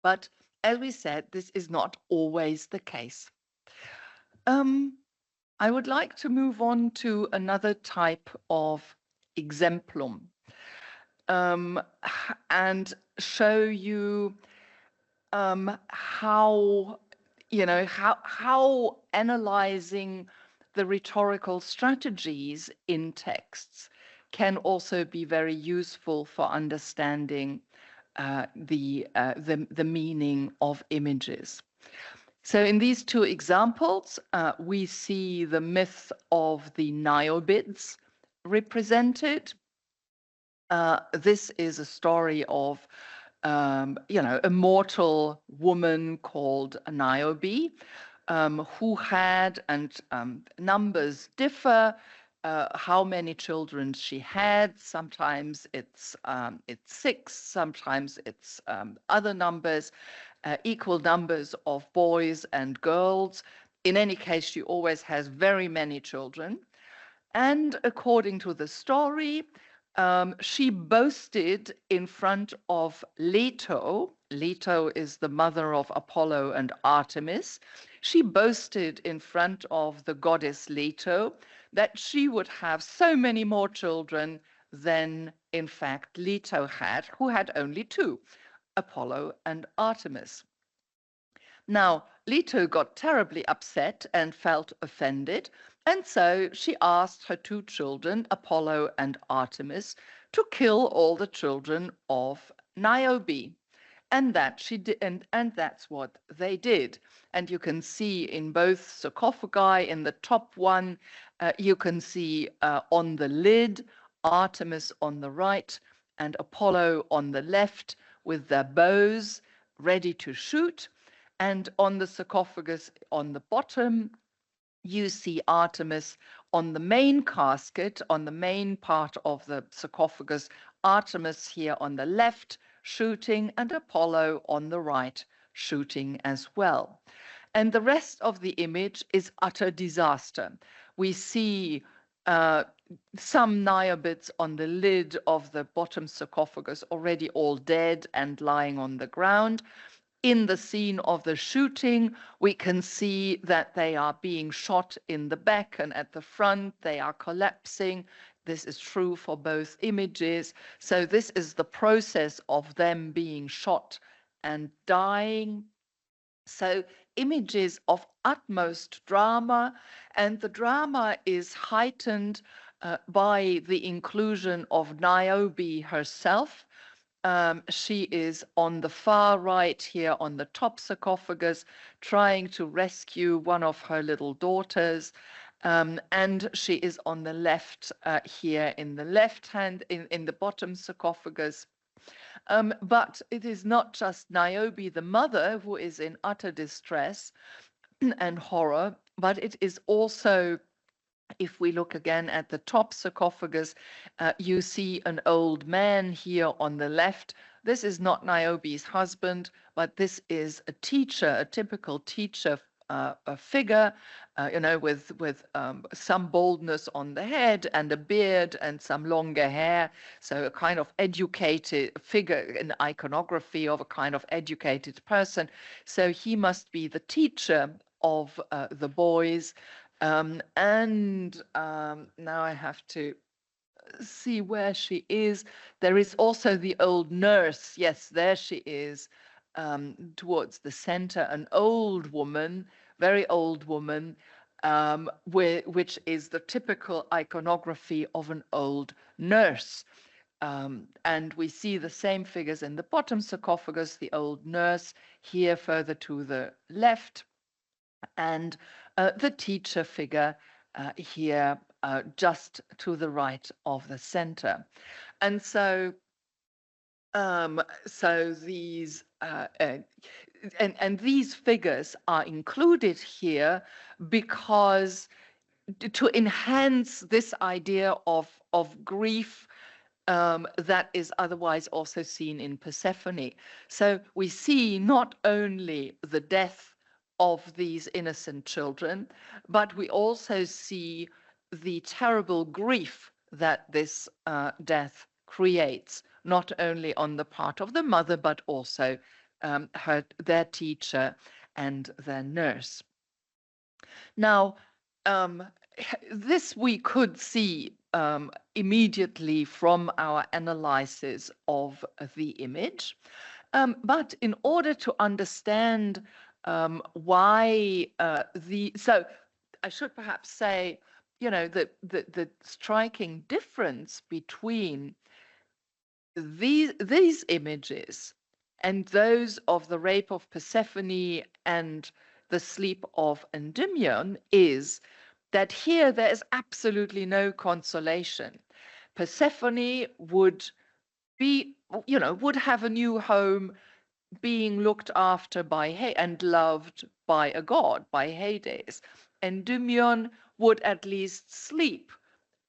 But as we said, this is not always the case. I would like to move on to another type of exemplum, and show you how analyzing the rhetorical strategies in texts can also be very useful for understanding the meaning of images. So in these 2 examples, we see the myth of the Niobids represented. This is a story of a mortal woman called Niobe, who had, and numbers differ, how many children she had. Sometimes it's 6, sometimes it's other numbers, equal numbers of boys and girls. In any case, she always has very many children. And according to the story, she boasted in front of Leto. Leto is the mother of Apollo and Artemis. She boasted in front of the goddess Leto that she would have so many more children than, in fact, Leto had, who had only 2, Apollo and Artemis. Now, Leto got terribly upset and felt offended, and so she asked her 2 children, Apollo and Artemis, to kill all the children of Niobe. And that she did, and that's what they did. And you can see in both sarcophagi, in the top one, you can see on the lid, Artemis on the right and Apollo on the left with their bows ready to shoot. And on the sarcophagus on the bottom, you see Artemis on the main casket, on the main part of the sarcophagus, Artemis here on the left shooting, and Apollo on the right shooting as well. And the rest of the image is utter disaster. We see some Niobids on the lid of the bottom sarcophagus already all dead and lying on the ground. In the scene of the shooting, we can see that they are being shot in the back and at the front. They are collapsing. This is true for both images. So this is the process of them being shot and dying. So images of utmost drama, and the drama is heightened by the inclusion of Niobe herself. She is on the far right here on the top sarcophagus, trying to rescue one of her little daughters. And she is on the left here in the left hand, in the bottom sarcophagus. But it is not just Niobe, the mother, who is in utter distress and horror, but it is also, if we look again at the top sarcophagus, you see an old man here on the left this is not Niobe's husband, but this is a teacher, a typical teacher a figure, with some baldness on the head and a beard and some longer hair. So a kind of educated figure, an iconography of a kind of educated person. So he must be the teacher of the boys. Now I have to see where she is. There is also the old nurse. Yes, there she is, towards the center, an old woman, very old woman, which is the typical iconography of an old nurse. And we see the same figures in the bottom sarcophagus, the old nurse here further to the left, and the teacher figure here just to the right of the center. And so these and these figures are included here because to enhance this idea of grief that is otherwise also seen in Persephone. So we see not only the death of these innocent children, but we also see the terrible grief that this death creates, not only on the part of the mother, but also their teacher and their nurse. Now, this we could see immediately from our analysis of the image. But in order to understand why so I should perhaps say, the striking difference between these images and those of the rape of Persephone and the sleep of Endymion is that here there is absolutely no consolation. Persephone would would have a new home, being looked after by and loved by a god, by Hades. Endymion would at least sleep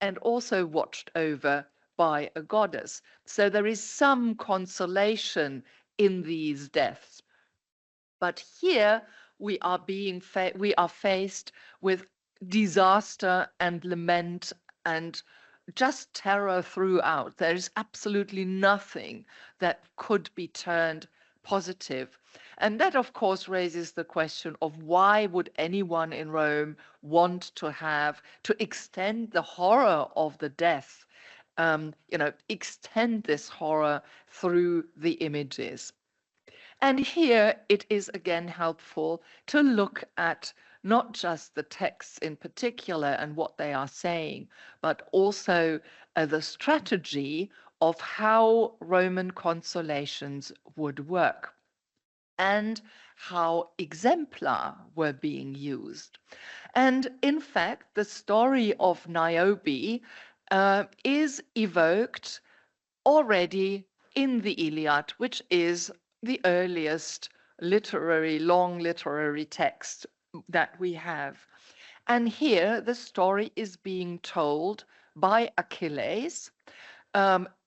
and also watched over by a goddess. So there is some consolation in these deaths. But here we are faced with disaster and lament and just terror throughout. There is absolutely nothing that could be turned positive. And that, of course, raises the question of why would anyone in Rome want to extend the horror of the death, extend this horror through the images. And here it is again helpful to look at not just the texts in particular and what they are saying, but also the strategy of how Roman consolations would work and how exemplar were being used. And in fact, the story of Niobe is evoked already in the Iliad, which is the earliest long literary text that we have. And here the story is being told by Achilles.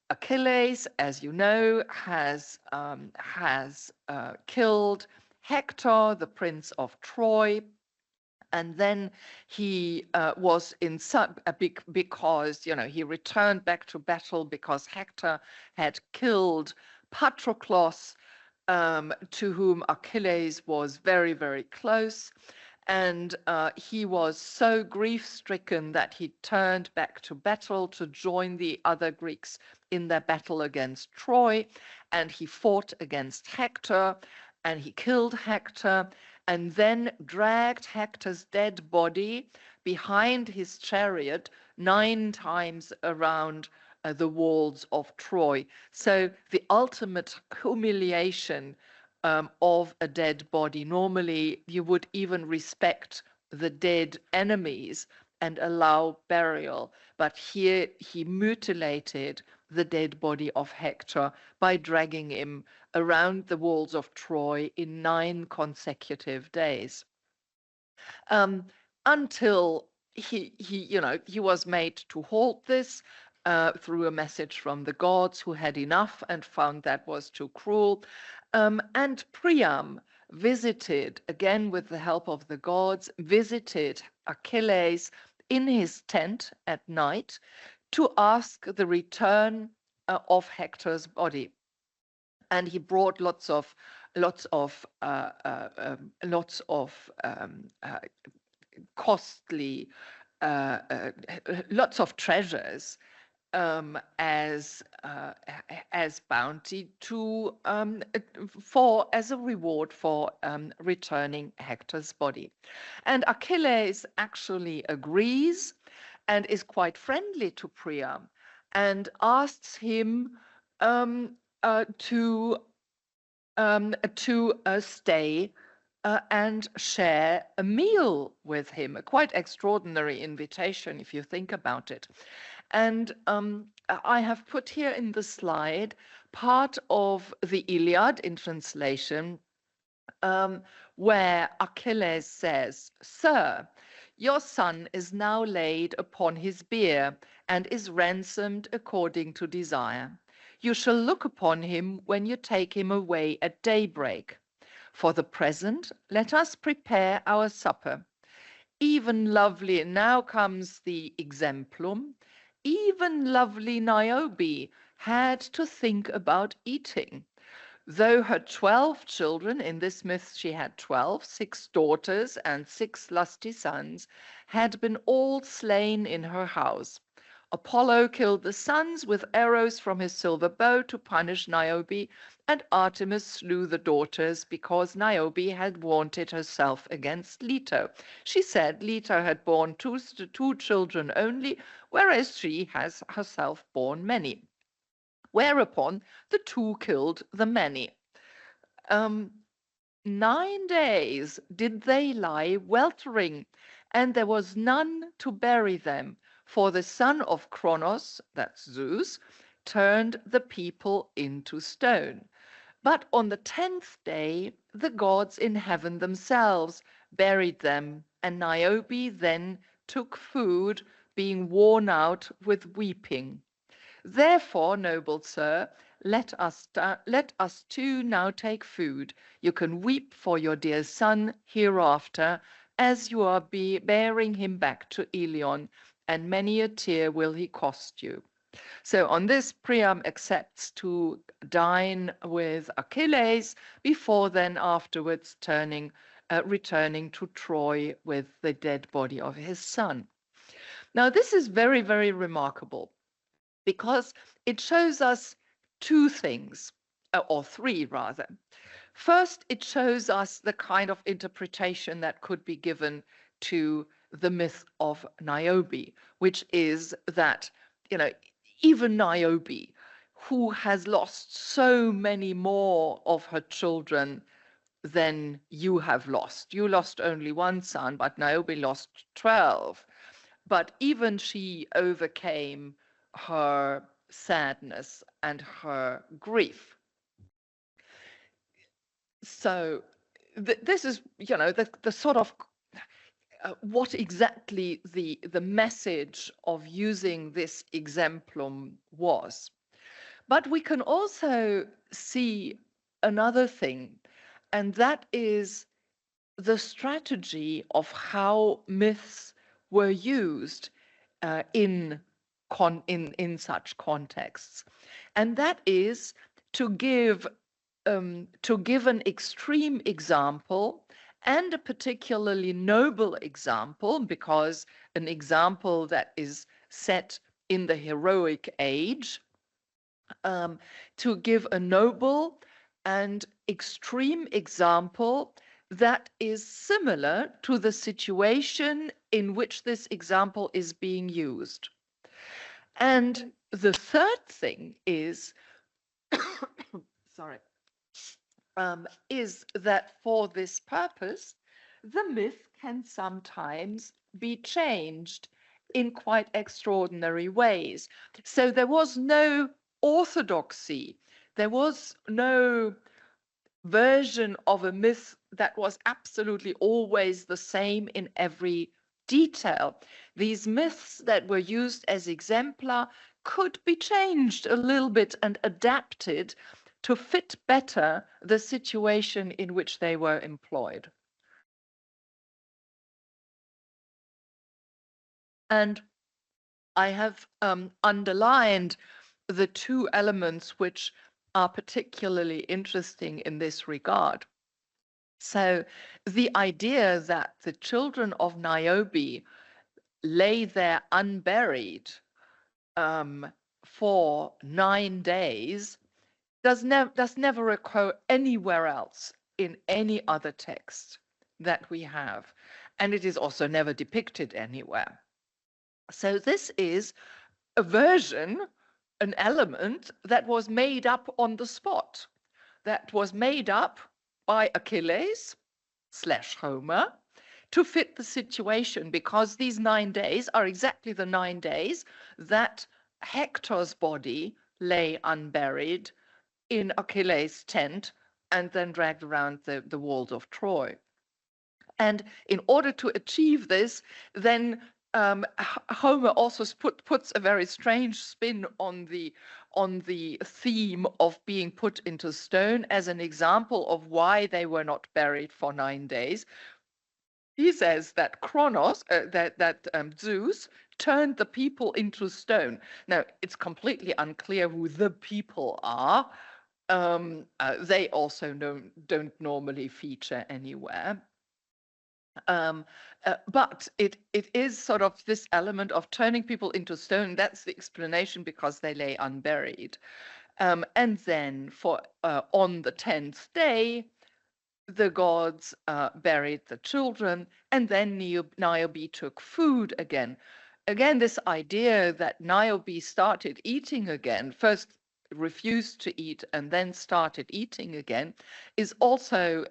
Achilles, as you know, has killed Hector, the prince of Troy, and then he was in because he returned back to battle because Hector had killed Patroclus, to whom Achilles was very, very close. And he was so grief-stricken that he turned back to battle to join the other Greeks in their battle against Troy. And he fought against Hector, and he killed Hector, and then dragged Hector's dead body behind his chariot 9 times around the walls of Troy. So the ultimate humiliation of a dead body. Normally, you would even respect the dead enemies and allow burial. But here he mutilated the dead body of Hector by dragging him around the walls of Troy in 9 consecutive days. Until he was made to halt this. through a message from the gods who had enough and found that was too cruel. And Priam visited, again with the help of the gods, visited Achilles in his tent at night to ask the return of Hector's body. And he brought lots of costly, lots of treasures as bounty as a reward for returning Hector's body. And Achilles actually agrees and is quite friendly to Priam and asks him to stay and share a meal with him. A quite extraordinary invitation if you think about it. And I have put here in the slide part of the Iliad in translation, where Achilles says, "Sir, your son is now laid upon his bier and is ransomed according to desire. You shall look upon him when you take him away at daybreak. For the present, let us prepare our supper. Even lovely," now comes the exemplum, "even lovely Niobe had to think about eating. Though her 12 children, in this myth she had 12, 6 daughters and 6 lusty sons, had been all slain in her house. Apollo killed the sons with arrows from his silver bow to punish Niobe, and Artemis slew the daughters because Niobe had vaunted herself against Leto. She said Leto had borne two children only, whereas she has herself borne many. Whereupon the two killed the many. 9 days did they lie weltering, and there was none to bury them, for the son of Kronos," that's Zeus, "turned the people into stone. But on the 10th day, the gods in heaven themselves buried them, and Niobe then took food, being worn out with weeping. Therefore, noble sir, let us too now take food. You can weep for your dear son hereafter, as you are bearing him back to Ilion, and many a tear will he cost you." So on this, Priam accepts to dine with Achilles before then afterwards returning to Troy with the dead body of his son. Now, this is very, very remarkable, because it shows us two things, or three rather. First, it shows us the kind of interpretation that could be given to the myth of Niobe, which is that, even Niobe, who has lost so many more of her children than you have lost. You lost only one son, but Niobe lost 12. But even she overcame her sadness and her grief. So this is, the sort of what exactly the message of using this exemplum was. But we can also see another thing, and that is the strategy of how myths were used in such contexts, and that is to give an extreme example and a particularly noble example, because an example that is set in the heroic age, to give a noble and extreme example that is similar to the situation in which this example is being used. And the third thing is, sorry, is that for this purpose, the myth can sometimes be changed in quite extraordinary ways. So there was no orthodoxy. There was no version of a myth that was absolutely always the same in every detail. These myths that were used as exemplar could be changed a little bit and adapted to fit better the situation in which they were employed. And I have underlined the two elements which are particularly interesting in this regard. So the idea that the children of Niobe lay there unburied for 9 days does never occur anywhere else in any other text that we have. And it is also never depicted anywhere. So this is a version, an element that was made up on the spot, that was made up by Achilles / Homer to fit the situation, because these 9 days are exactly the 9 days that Hector's body lay unburied in Achilles' tent and then dragged around the walls of Troy. And in order to achieve this, then Homer also puts a very strange spin on the theme of being put into stone as an example of why they were not buried for 9 days. He says that Zeus turned the people into stone. Now, it's completely unclear who the people are. They also don't normally feature anywhere. But it is sort of this element of turning people into stone. That's the explanation, because they lay unburied. And then on the 10th day, the gods buried the children, and then Niobe took food again. Again, this idea that Niobe started eating again, first refused to eat and then started eating again, is also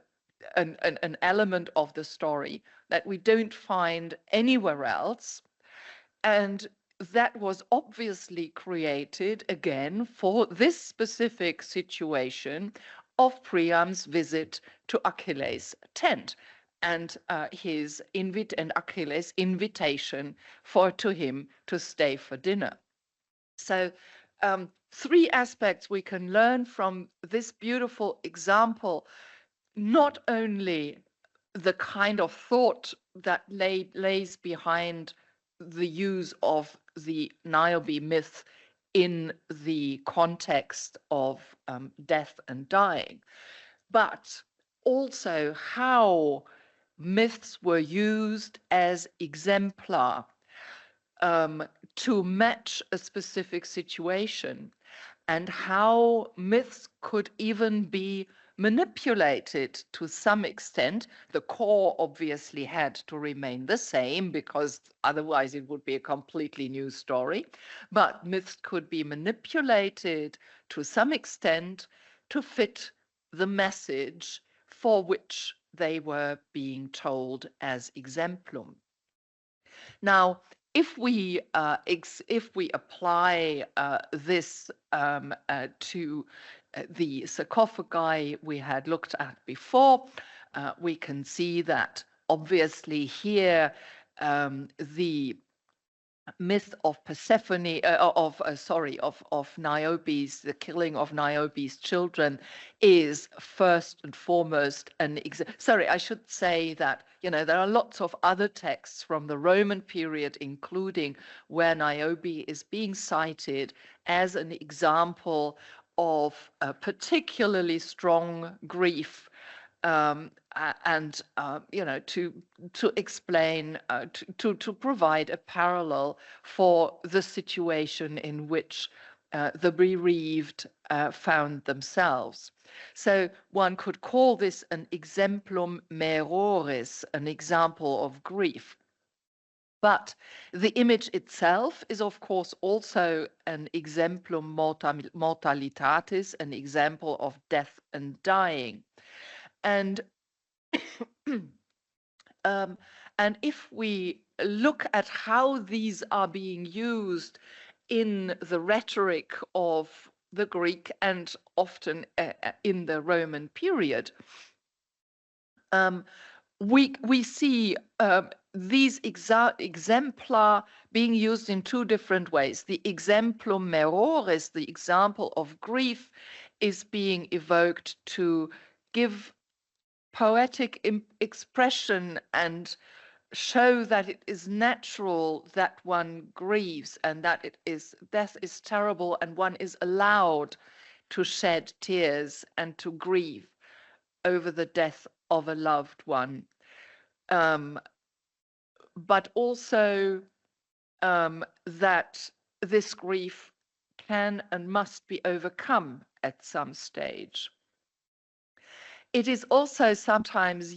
an element of the story that we don't find anywhere else. And that was obviously created again for this specific situation of Priam's visit to Achilles' tent and Achilles' invitation to him to stay for dinner. So 3 aspects we can learn from this beautiful example: not only the kind of thought that lays behind the use of the Niobe myth in the context of death and dying, but also how myths were used as exemplar to match a specific situation, and how myths could even be manipulated to some extent. The core obviously had to remain the same, because otherwise it would be a completely new story. But myths could be manipulated to some extent to fit the message for which they were being told as exemplum. Now, if we apply this to the sarcophagi we had looked at before, we can see that obviously here the myth of Persephone, of Niobe's, the killing of Niobe's children, is first and foremost sorry, I should say that, there are lots of other texts from the Roman period, including where Niobe is being cited as an example of a particularly strong grief, and to explain, to provide a parallel for the situation in which the bereaved found themselves. So one could call this an exemplum meroris, an example of grief. But the image itself is, of course, also an exemplum mortalitatis, an example of death and dying. And and if we look at how these are being used in the rhetoric of the Greek and often in the Roman period, we see these exemplar being used in two different ways. The exemplum meroris, the example of grief, is being evoked to give poetic expression and show that it is natural that one grieves and that death is terrible and one is allowed to shed tears and to grieve over the death of a loved one. But also that this grief can and must be overcome at some stage. It is also sometimes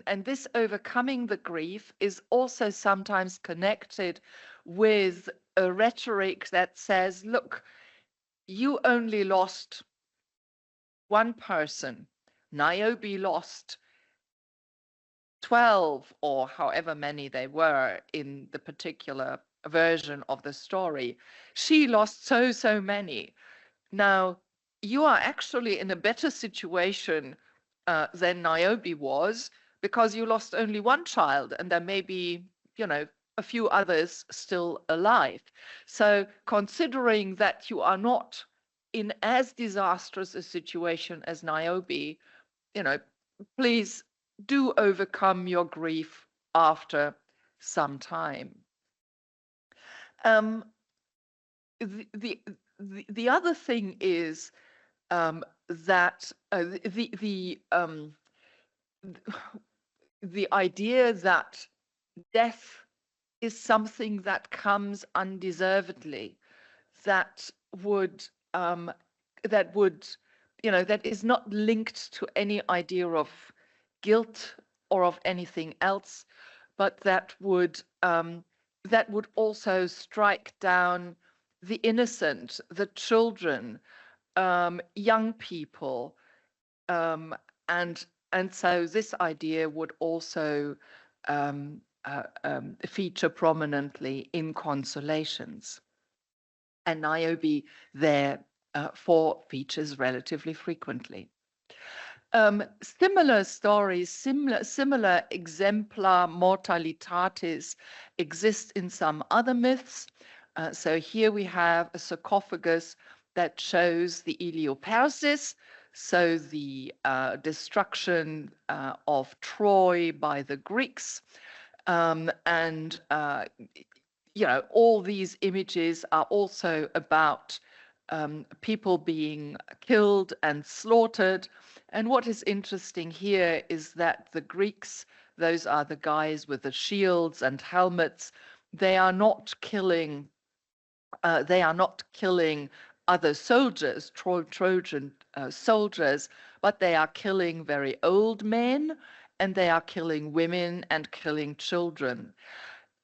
and this overcoming the grief is also sometimes connected with a rhetoric that says, look, you only lost one person. Niobe lost 12 or however many they were in the particular version of the story. She lost so many. Now, you are actually in a better situation than Niobe was, because you lost only one child and there may be, a few others still alive. So considering that you are not in as disastrous a situation as Niobe, please do overcome your grief after some time. The other thing is that the idea that death is something that comes undeservedly, that is not linked to any idea of guilt or of anything else, but that would also strike down the innocent, the children, young people, and so this idea would also feature prominently in consolations, and Niobe therefore features relatively frequently. Similar stories, similar exemplar mortalitatis exist in some other myths. So here we have a sarcophagus that shows the Iliopausis, so the destruction of Troy by the Greeks. And all these images are also about people being killed and slaughtered. And what is interesting here is that the Greeks, those are the guys with the shields and helmets, they are not killing other soldiers, Trojan soldiers, but they are killing very old men, and they are killing women and killing children.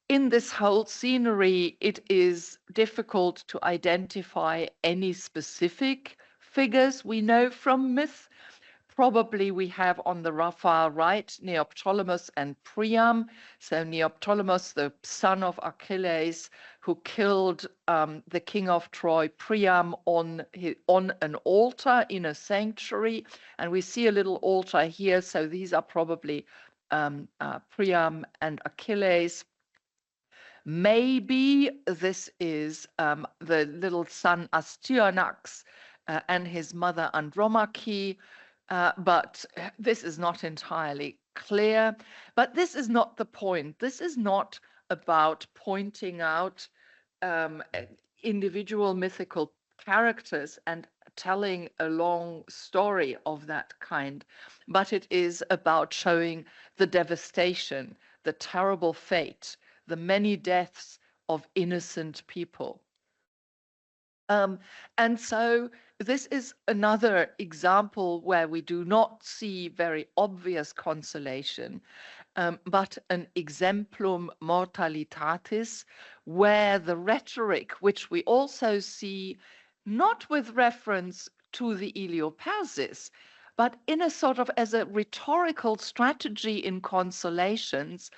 In this whole scenery, it is difficult to identify any specific figures we know from myth. Probably we have on the far right Neoptolemus and Priam. So Neoptolemus, the son of Achilles, who killed the king of Troy, Priam, on an altar in a sanctuary. And we see a little altar here. So these are probably Priam and Achilles. Maybe this is the little son Astyanax and his mother Andromache. But this is not entirely clear. But this is not the point. This is not about pointing out individual mythical characters and telling a long story of that kind, but it is about showing the devastation, the terrible fate, the many deaths of innocent people. And so this is another example where we do not see very obvious consolation, but an exemplum mortalitatis, where the rhetoric, which we also see not with reference to the Iliopausis, but in a sort of as a rhetorical strategy in consolations,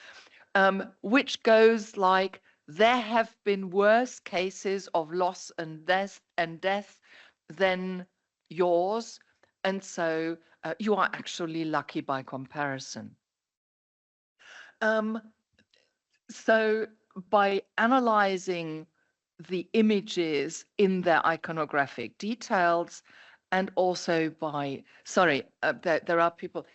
which goes like, there have been worse cases of loss and death than yours, and so you are actually lucky by comparison. Um, so by analyzing the images in their iconographic details, and also by, sorry, there are people.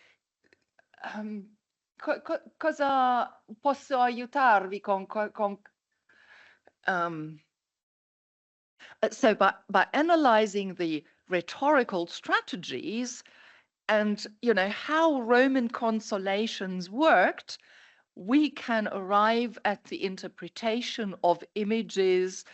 Cosa posso aiutarvi con so by analyzing the rhetorical strategies and how Roman consolations worked, we can arrive at the interpretation of images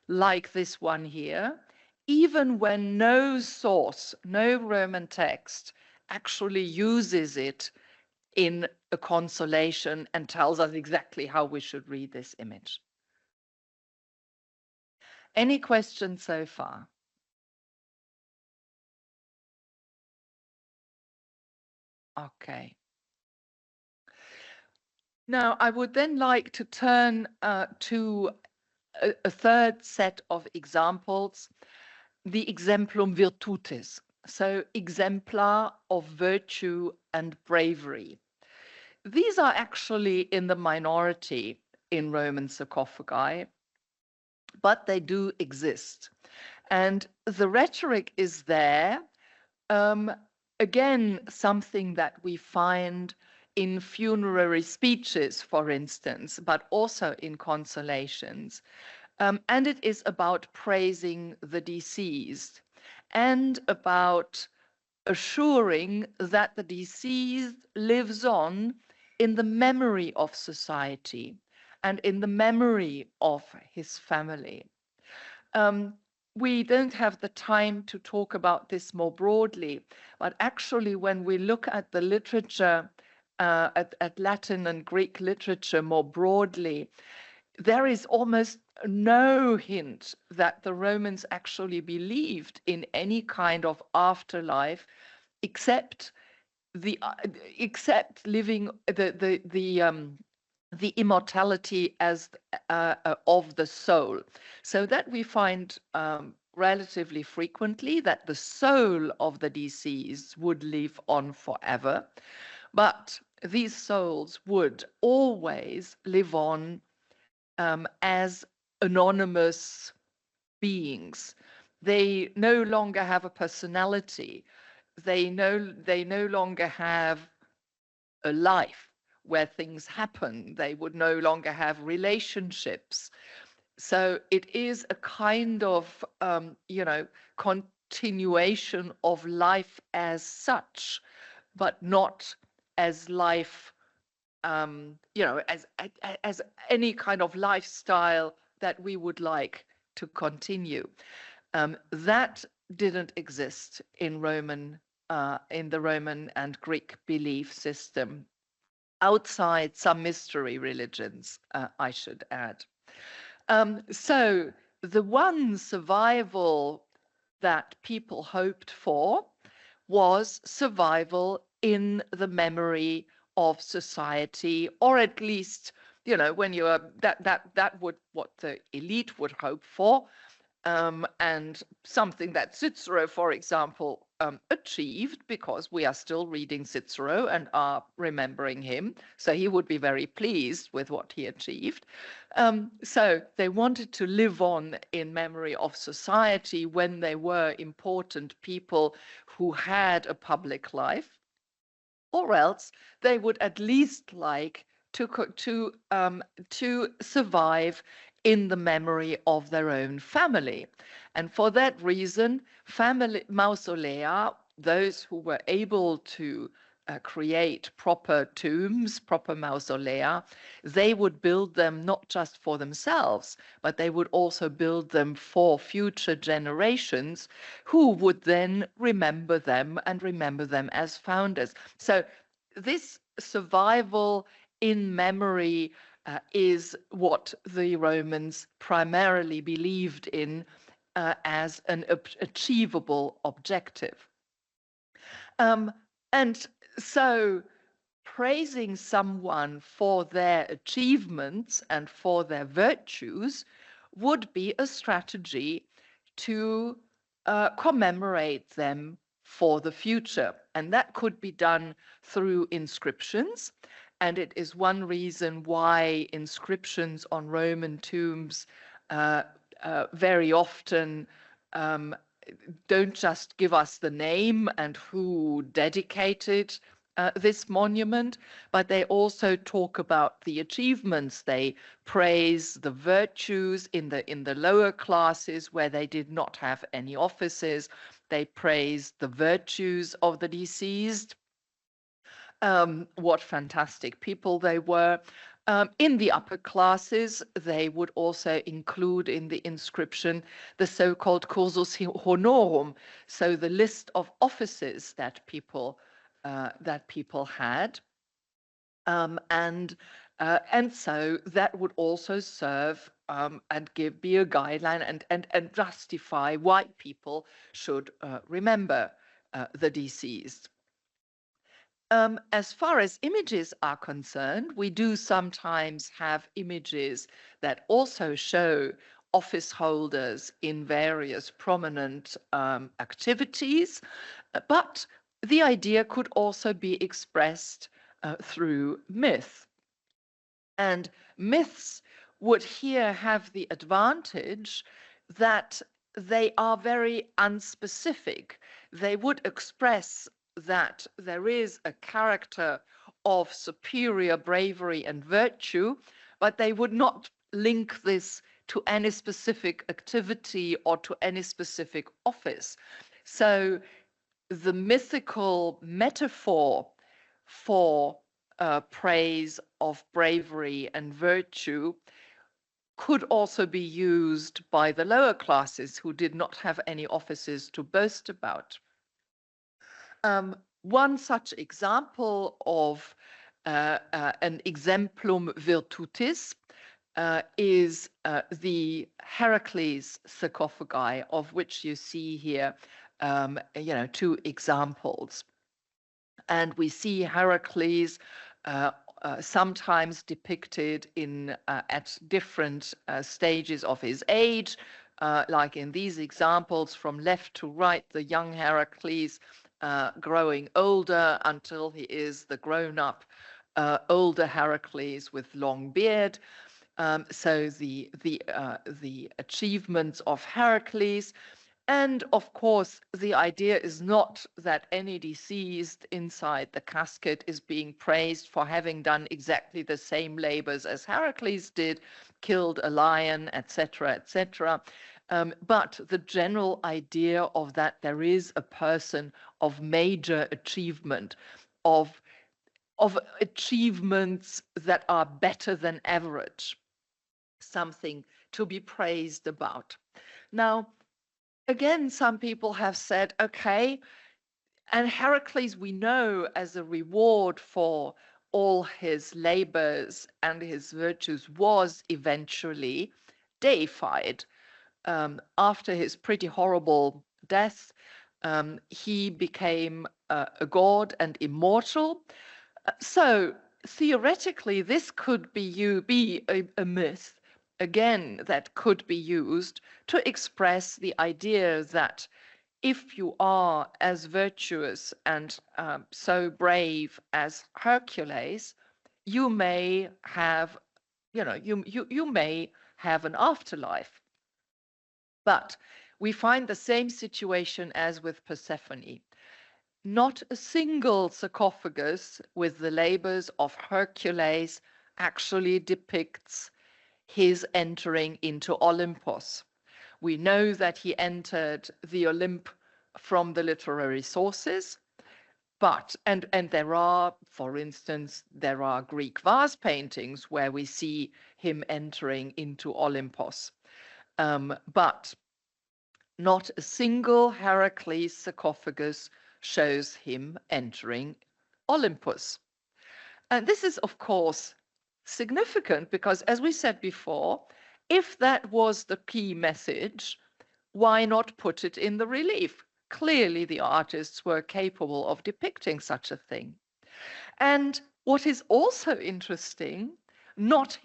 like this one here, even when no source, no Roman text actually uses it in a consolation and tells us exactly how we should read this image. Any questions so far? Okay. Now, I would then like to turn to a third set of examples, the exemplum virtutis, so exemplar of virtue and bravery. These are actually in the minority in Roman sarcophagi, but they do exist. And the rhetoric is there. Again, something that we find in funerary speeches, for instance, but also in consolations. And it is about praising the deceased and about assuring that the deceased lives on in the memory of society and in the memory of his family. We don't have the time to talk about this more broadly, but actually when we look at the literature, at Latin and Greek literature more broadly, there is almost no hint that the Romans actually believed in any kind of afterlife, except living the immortality as of the soul. So that we find relatively frequently that the soul of the deceased would live on forever, but these souls would always live on as anonymous beings. They no longer have a personality. They no longer have a life where things happen. They would no longer have relationships. So it is a kind of, continuation of life as such, but not as life, as any kind of lifestyle that we would like to continue. That didn't exist in the Roman and Greek belief system, outside some mystery religions, I should add. So the one survival that people hoped for was survival in the memory of society, or at least, when you are that would what the elite would hope for, and something that Cicero, for example, achieved, because we are still reading Cicero and are remembering him. So he would be very pleased with what he achieved. So they wanted to live on in memory of society when they were important people who had a public life, or else they would at least like to survive in the memory of their own family. And for that reason, family mausolea, those who were able to create proper tombs, proper mausolea, they would build them not just for themselves, but they would also build them for future generations who would then remember them and remember them as founders. So this survival in memory is what the Romans primarily believed in as an achievable objective. And so praising someone for their achievements and for their virtues would be a strategy to commemorate them for the future. And that could be done through inscriptions. And it is one reason why inscriptions on Roman tombs very often don't just give us the name and who dedicated this monument, but they also talk about the achievements. They praise the virtues in the lower classes where they did not have any offices. They praise the virtues of the deceased, what fantastic people they were. In the upper classes, they would also include in the inscription the so-called cursus honorum, so the list of offices that people had, and so that would also serve and be a guideline and justify why people should remember the deceased. As far as images are concerned, we do sometimes have images that also show office holders in various prominent activities, but the idea could also be expressed through myth. And myths would here have the advantage that they are very unspecific. They would express that there is a character of superior bravery and virtue, but they would not link this to any specific activity or to any specific office. So the mythical metaphor for praise of bravery and virtue could also be used by the lower classes who did not have any offices to boast about. One such example of an exemplum virtutis is the Heracles sarcophagi, of which you see here, two examples. And we see Heracles sometimes depicted at different stages of his age, like in these examples from left to right, the young Heracles growing older until he is the grown-up older Heracles with long beard. So the achievements of Heracles. And of course, the idea is not that any deceased inside the casket is being praised for having done exactly the same labors as Heracles did, killed a lion, etc., etc. But the general idea of that there is a person of major achievement, of achievements that are better than average, something to be praised about. Now, again, some people have said, okay, and Heracles we know as a reward for all his labors and his virtues was eventually deified. After his pretty horrible death, he became a god and immortal. So theoretically, this could be a myth, again, that could be used to express the idea that if you are as virtuous and so brave as Hercules, you may have, you may have an afterlife. But we find the same situation as with Persephone. Not a single sarcophagus with the labors of Hercules actually depicts his entering into Olympus. We know that he entered the Olymp from the literary sources, but, and there are, for instance, there are Greek vase paintings where we see him entering into Olympus. But not a single Heracles sarcophagus shows him entering Olympus. And this is, of course, significant because, as we said before, if that was the key message, why not put it in the relief? Clearly, the artists were capable of depicting such a thing. And what is also interesting, not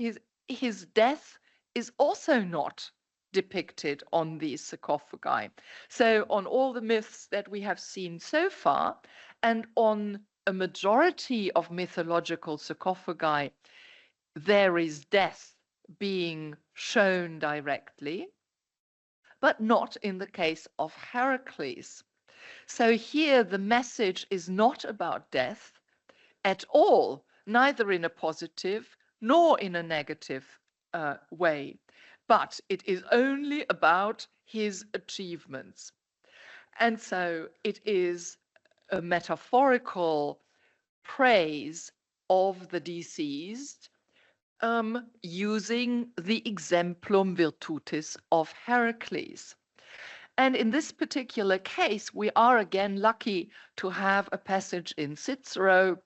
his death is also not depicted on these sarcophagi. So on all the myths that we have seen so far, and on a majority of mythological sarcophagi, there is death being shown directly, but not in the case of Heracles. So here the message is not about death at all, neither in a positive nor in a negative way, but it is only about his achievements. And so it is a metaphorical praise of the deceased, using the exemplum virtutis of Heracles. And in this particular case, we are again lucky to have a passage in Cicero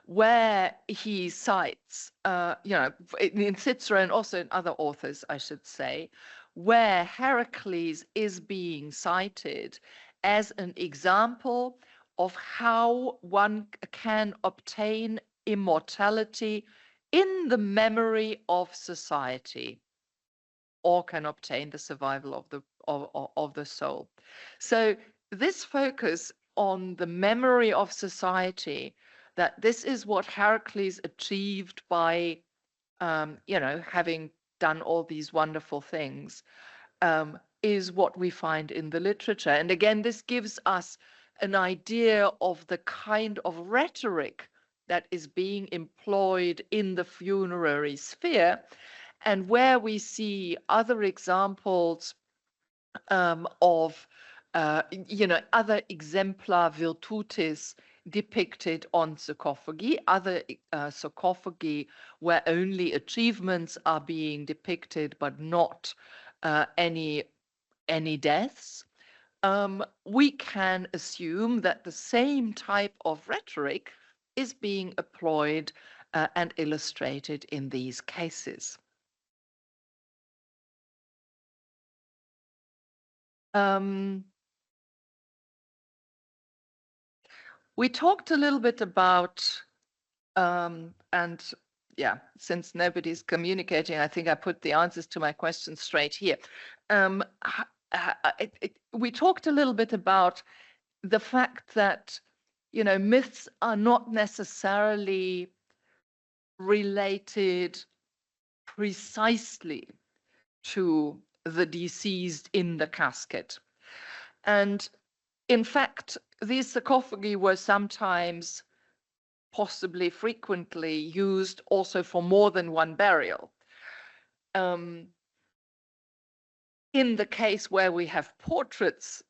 where he cites, in Cicero and also in other authors, I should say, where Heracles is being cited as an example of how one can obtain immortality in the memory of society, or can obtain the survival of the soul. So this focus on the memory of society, that this is what Heracles achieved by, having done all these wonderful things, is what we find in the literature. And again, this gives us an idea of the kind of rhetoric that is being employed in the funerary sphere, and where we see other examples of other exemplar virtutis depicted on sarcophagi, other sarcophagi where only achievements are being depicted but not any deaths. We can assume that the same type of rhetoric is being employed and illustrated in these cases. We talked a little bit about, and yeah, since nobody's communicating, I think I put the answers to my questions straight here. We talked a little bit about the fact that, myths are not necessarily related precisely to the deceased in the casket. And in fact, these sarcophagi were sometimes, possibly frequently, used also for more than one burial. In the case where we have portrait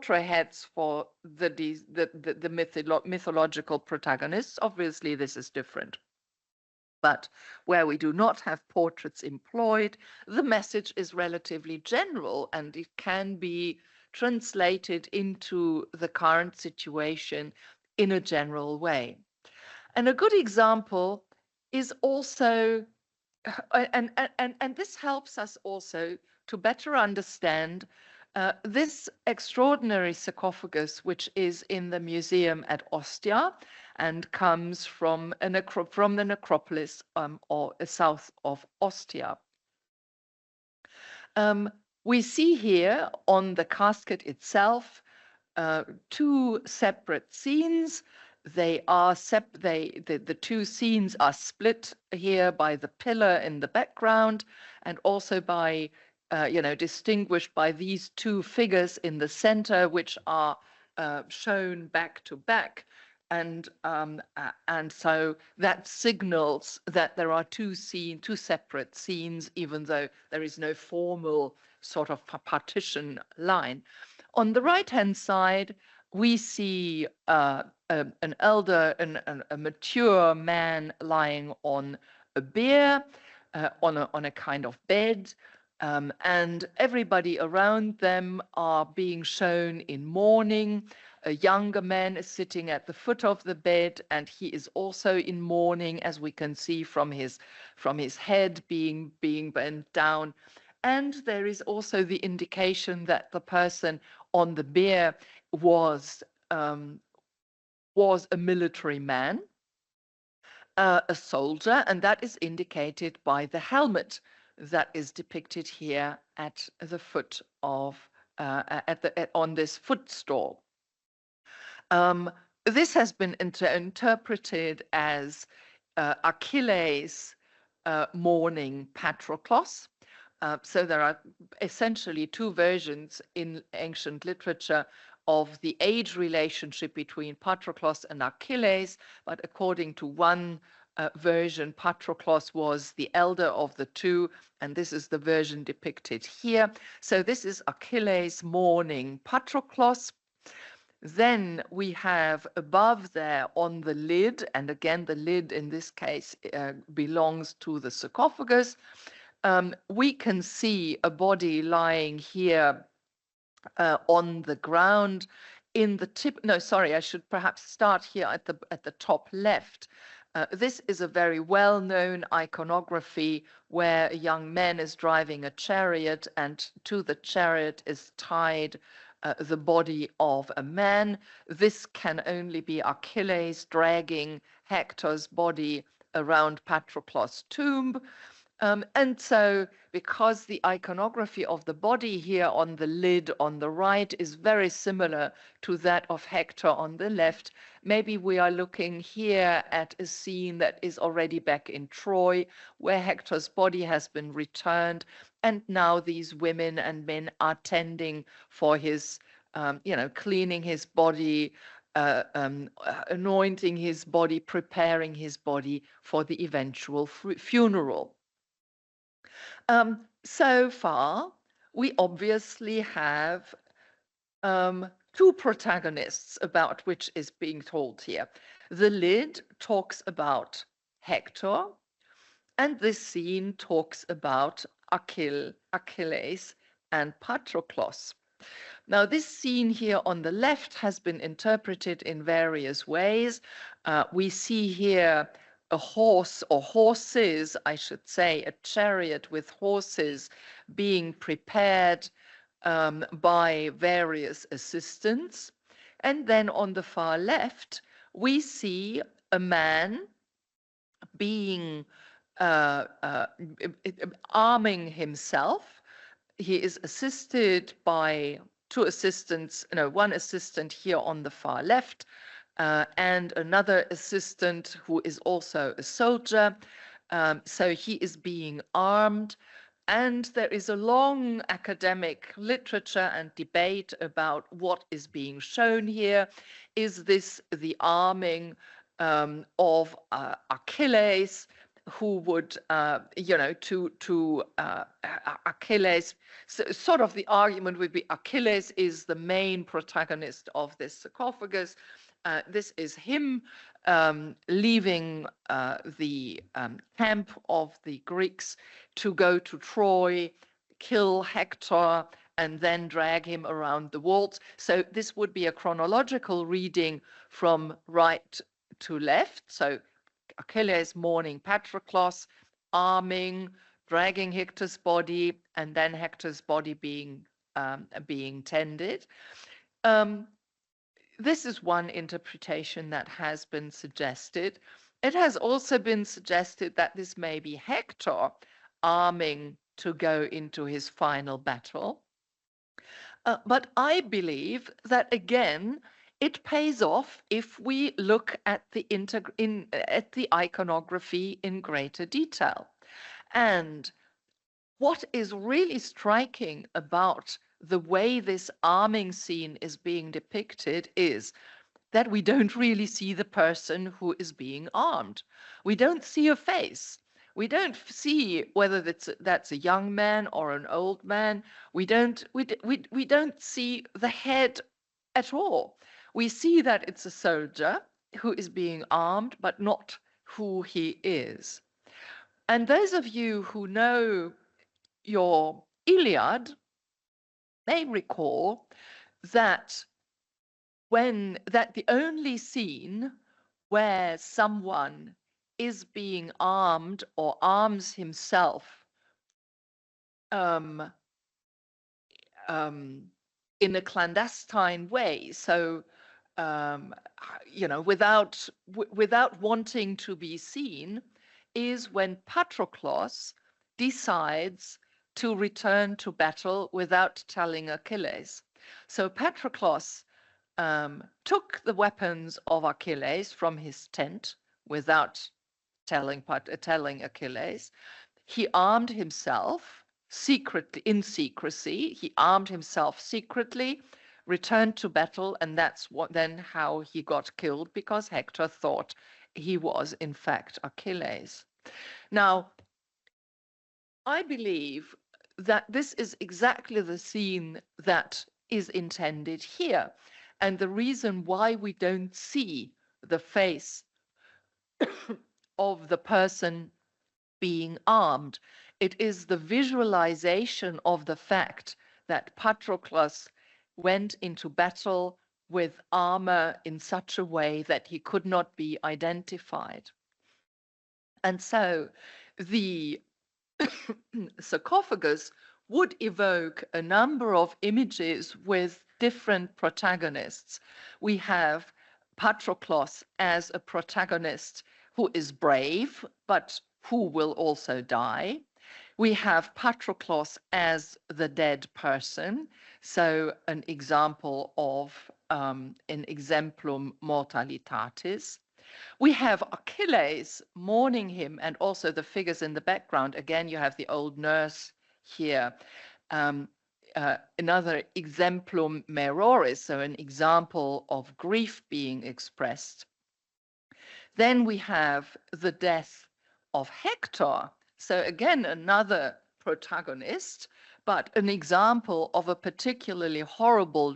heads for the mythological protagonists, obviously this is different. But where we do not have portraits employed, the message is relatively general, and it can be translated into the current situation in a general way. And a good example is also, and this helps us also to better understand this extraordinary sarcophagus, which is in the museum at Ostia and comes from the necropolis or south of Ostia. We see here on the casket itself two separate scenes. They are the two scenes are split here by the pillar in the background, and also by distinguished by these two figures in the center, which are shown back to back. And so that signals that there are two separate scenes, even though there is no formal sort of partition line. On the right-hand side, we see an elder, a mature man lying on a bier, on a kind of bed, and everybody around them are being shown in mourning. A younger man is sitting at the foot of the bed, and he is also in mourning, as we can see from his head being bent down. And there is also the indication that the person on the bier was a military man, a soldier, and that is indicated by the helmet that is depicted here at the foot of on this footstool. This has been interpreted as Achilles mourning Patroclus. So there are essentially two versions in ancient literature of the age relationship between Patroclus and Achilles, but according to one version, Patroclus was the elder of the two, and this is the version depicted here. So this is Achilles mourning Patroclus. Then we have above there on the lid, and again, the lid in this case belongs to the sarcophagus. We can see a body lying here on the ground in the tip. No, sorry, I should perhaps start here at the top left. This is a very well-known iconography where a young man is driving a chariot, and to the chariot is tied the body of a man. This can only be Achilles dragging Hector's body around Patroclus' tomb. And so, because the iconography of the body here on the lid on the right is very similar to that of Hector on the left, maybe we are looking here at a scene that is already back in Troy, where Hector's body has been returned, and now these women and men are tending for his, cleaning his body, anointing his body, preparing his body for the eventual funeral. So far, we obviously have two protagonists about which is being told here. The lid talks about Hector, and this scene talks about Achilles and Patroclus. Now, this scene here on the left has been interpreted in various ways. We see here a horse, or horses, I should say, a chariot with horses being prepared by various assistants. And then on the far left, we see a man being arming himself. He is assisted by two assistants, one assistant here on the far left, and another assistant who is also a soldier. So he is being armed, and there is a long academic literature and debate about what is being shown here. Is this the arming of Achilles, who would, Achilles, so sort of the argument would be Achilles is the main protagonist of this sarcophagus. This is him leaving the camp of the Greeks to go to Troy, kill Hector, and then drag him around the walls. So this would be a chronological reading from right to left. So Achilles mourning Patroclus, arming, dragging Hector's body, and then Hector's body being tended. This is one interpretation that has been suggested. It has also been suggested that this may be Hector arming to go into his final battle. But I believe that, again, it pays off if we look at the iconography in greater detail. And what is really striking about the way this arming scene is being depicted is that we don't really see the person who is being armed. We don't see a face. We don't see whether that's a young man or an old man. We don't see the head at all. We see that it's a soldier who is being armed, but not who he is. And those of you who know your Iliad may recall that the only scene where someone is being armed or arms himself in a clandestine way, so without wanting to be seen, is when Patroclus decides to return to battle without telling Achilles. So Patroclus took the weapons of Achilles from his tent without telling Achilles. He armed himself secretly, in secrecy. He armed himself secretly, returned to battle, and that's then how he got killed, because Hector thought he was in fact Achilles. Now, I believe that this is exactly the scene that is intended here. And the reason why we don't see the face of the person being armed, it is the visualization of the fact that Patroclus went into battle with armor in such a way that he could not be identified. And so the sarcophagus would evoke a number of images with different protagonists. We have Patroclus as a protagonist who is brave, but who will also die. We have Patroclus as the dead person, so an example of an exemplum mortalitatis. We have Achilles mourning him, and also the figures in the background. Again, you have the old nurse here. Another exemplum meroris, so an example of grief being expressed. Then we have the death of Hector. So again, another protagonist, but an example of a particularly horrible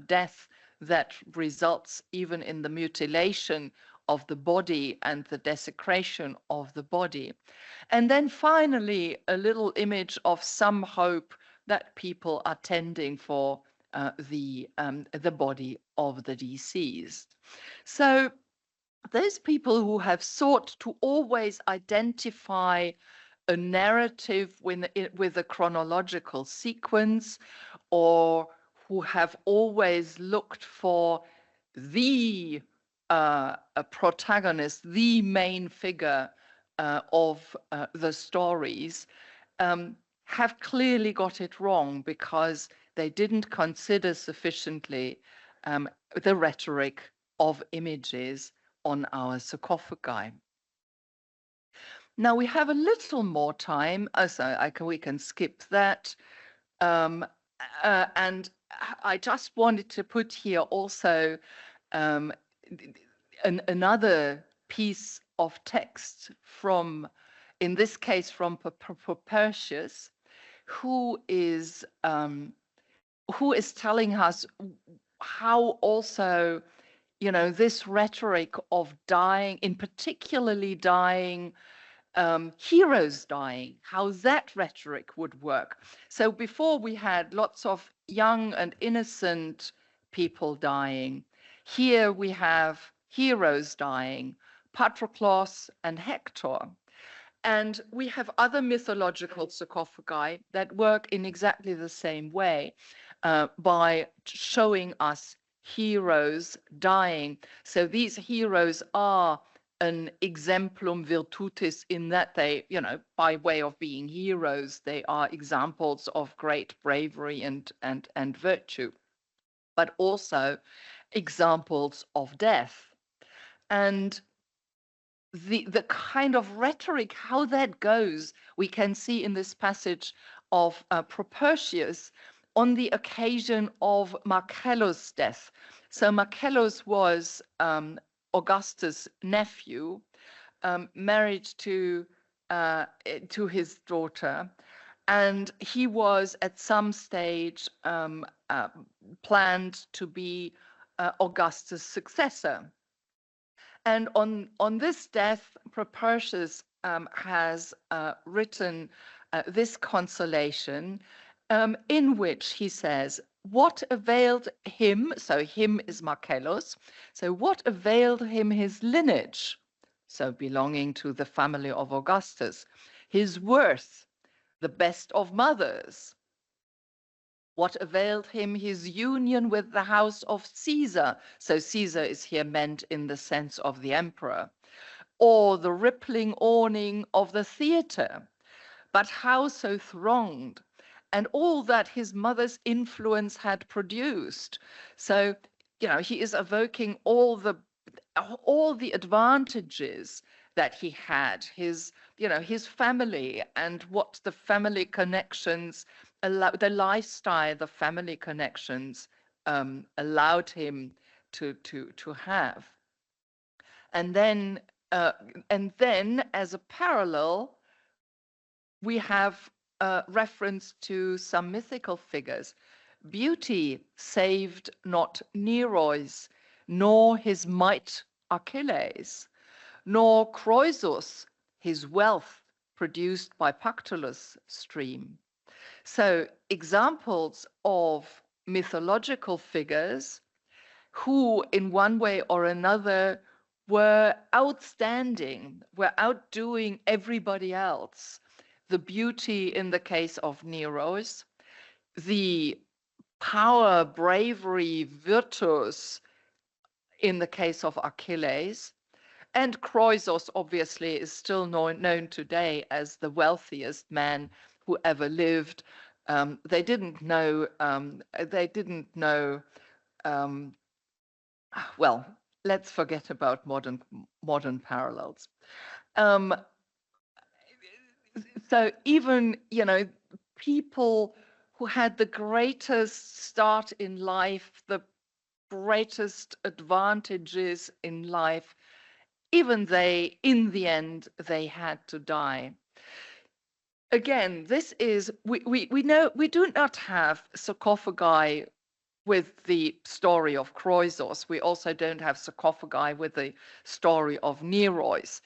death that results even in the mutilation of the body and the desecration of the body. And then finally, a little image of some hope that people are tending for the body of the deceased. So those people who have sought to always identify a narrative with a chronological sequence, or who have always looked for the a protagonist, the main figure of the stories, have clearly got it wrong, because they didn't consider sufficiently the rhetoric of images on our sarcophagi. Now we have a little more time, so we can skip that. And I just wanted to put here also another piece of text from, in this case, from Propertius, who is telling us how also, you know, this rhetoric of dying, in particularly dying, heroes dying, how that rhetoric would work. So before we had lots of young and innocent people dying. Here we have heroes dying, Patroclus and Hector. And we have other mythological sarcophagi that work in exactly the same way, by showing us heroes dying. So these heroes are an exemplum virtutis, in that they, you know, by way of being heroes, they are examples of great bravery and virtue, but also examples of death. And the kind of rhetoric, how that goes, we can see in this passage of Propertius on the occasion of Marcellus' death. So Marcellus was Augustus' nephew, married to his daughter, and he was at some stage planned to be Augustus' successor. And on this death, Propertius has written this consolation, in which he says, what availed him, so him is Marcellus, so what availed him his lineage, so belonging to the family of Augustus, his worth, the best of mothers? What availed him his union with the house of Caesar? So Caesar is here meant in the sense of the emperor. Or the rippling awning of the theatre? But how so thronged? And all that his mother's influence had produced. So, he is evoking all the advantages that he had, his family, and what the family connections the lifestyle, the family connections allowed him to have. And then as a parallel, we have reference to some mythical figures. Beauty saved not Nero's, nor his might Achilles, nor Croesus, his wealth produced by Pactolus' stream. So examples of mythological figures who in one way or another were outstanding, were outdoing everybody else. The beauty in the case of Nero's, the power, bravery, virtus in the case of Achilles, and Croesus obviously is still known today as the wealthiest man who ever lived. They didn't know. Well, let's forget about modern parallels. So even people who had the greatest start in life, the greatest advantages in life, even they, in the end, they had to die. Again, this is, we know, we do not have sarcophagi with the story of Croesus. We also don't have sarcophagi with the story of Nero's.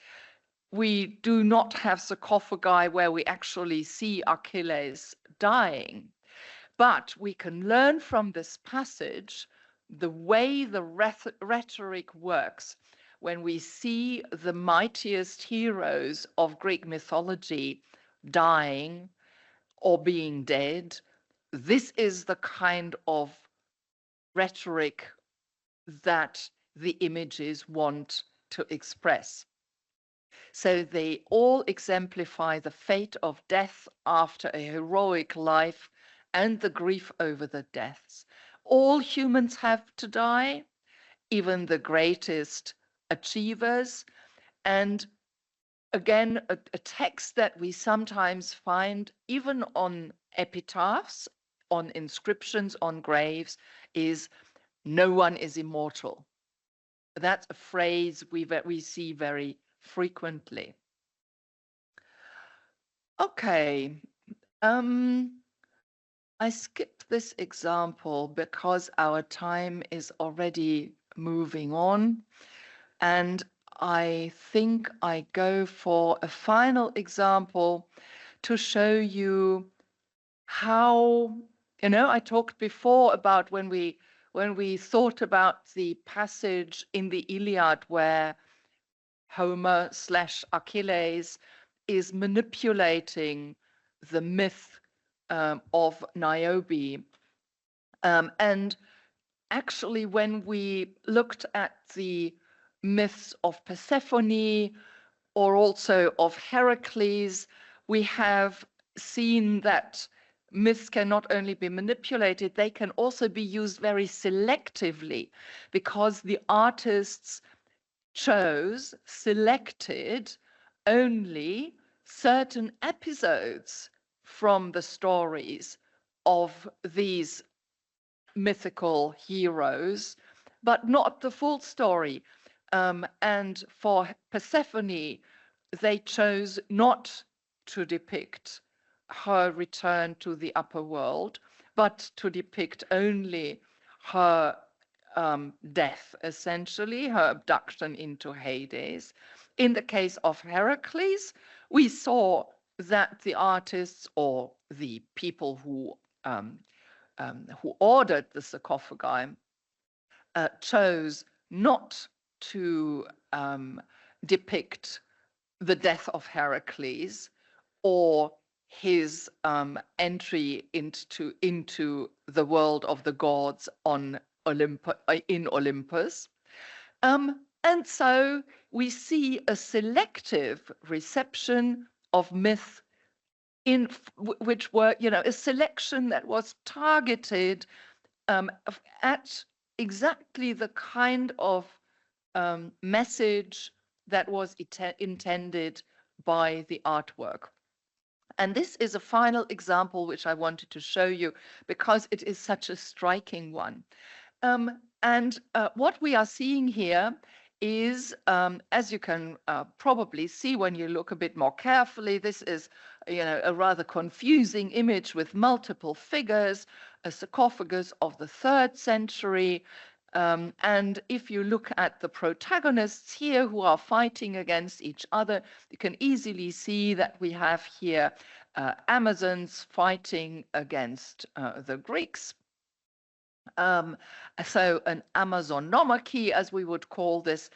We do not have sarcophagi where we actually see Achilles dying. But we can learn from this passage the way the rhetoric works when we see the mightiest heroes of Greek mythology dying or being dead. This is the kind of rhetoric that the images want to express. So they all exemplify the fate of death after a heroic life and the grief over the deaths. All humans have to die, even the greatest achievers. And again, a text that we sometimes find even on epitaphs, on inscriptions on graves, is "no one is immortal." That's a phrase we see very frequently. Okay, I skipped this example because our time is already moving on, and I think I go for a final example to show you how, I talked before about when we thought about the passage in the Iliad where Homer / Achilles is manipulating the myth of Niobe. And actually, when we looked at the myths of Persephone or also of Heracles, we have seen that myths can not only be manipulated, they can also be used very selectively, because the artists selected only certain episodes from the stories of these mythical heroes, but not the full story. And for Persephone, they chose not to depict her return to the upper world, but to depict only her death, essentially, her abduction into Hades. In the case of Heracles, we saw that the artists or the people who ordered the sarcophagi chose not to depict the death of Heracles or his entry into the world of the gods in Olympus. And so we see a selective reception of myth which were, a selection that was targeted at exactly the kind of message that was intended by the artwork. And this is a final example which I wanted to show you because it is such a striking one. And what we are seeing here is, as you can probably see when you look a bit more carefully, this is, a rather confusing image with multiple figures, a sarcophagus of the 3rd century. And if you look at the protagonists here who are fighting against each other, you can easily see that we have here Amazons fighting against the Greeks. So an Amazonomachy, as we would call this.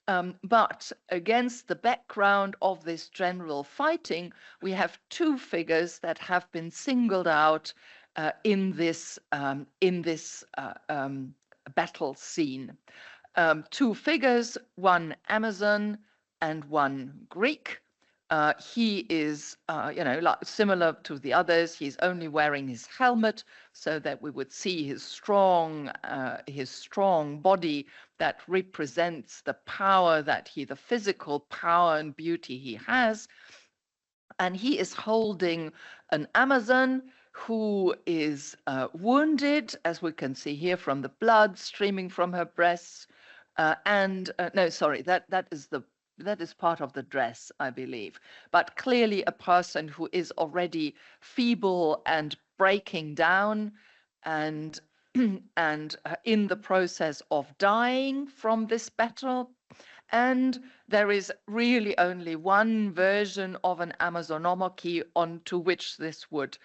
But against the background of this general fighting, we have 2 figures that have been singled out in this battle scene. 2 figures, one Amazon and one Greek. He is, like, similar to the others. He's only wearing his helmet so that we would see his strong body that represents the power the physical power and beauty he has. And he is holding an Amazon who is wounded, as we can see here from the blood streaming from her breasts. No, sorry, that is part of the dress, I believe. But clearly a person who is already feeble and breaking down and in the process of dying from this battle. And there is really only one version of an Amazonomachy onto which this would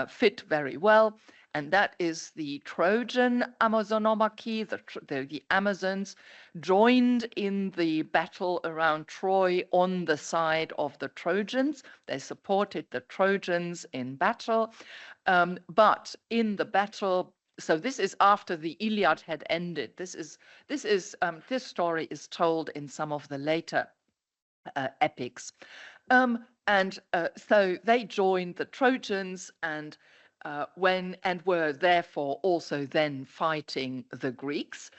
fit very well. And that is the Trojan Amazonomachy, the Amazons joined in the battle around Troy on the side of the Trojans. They supported the Trojans in battle. But in the battle, so this is after the Iliad had ended. This story is told in some of the later epics. So they joined the Trojans and were therefore also then fighting the Greeks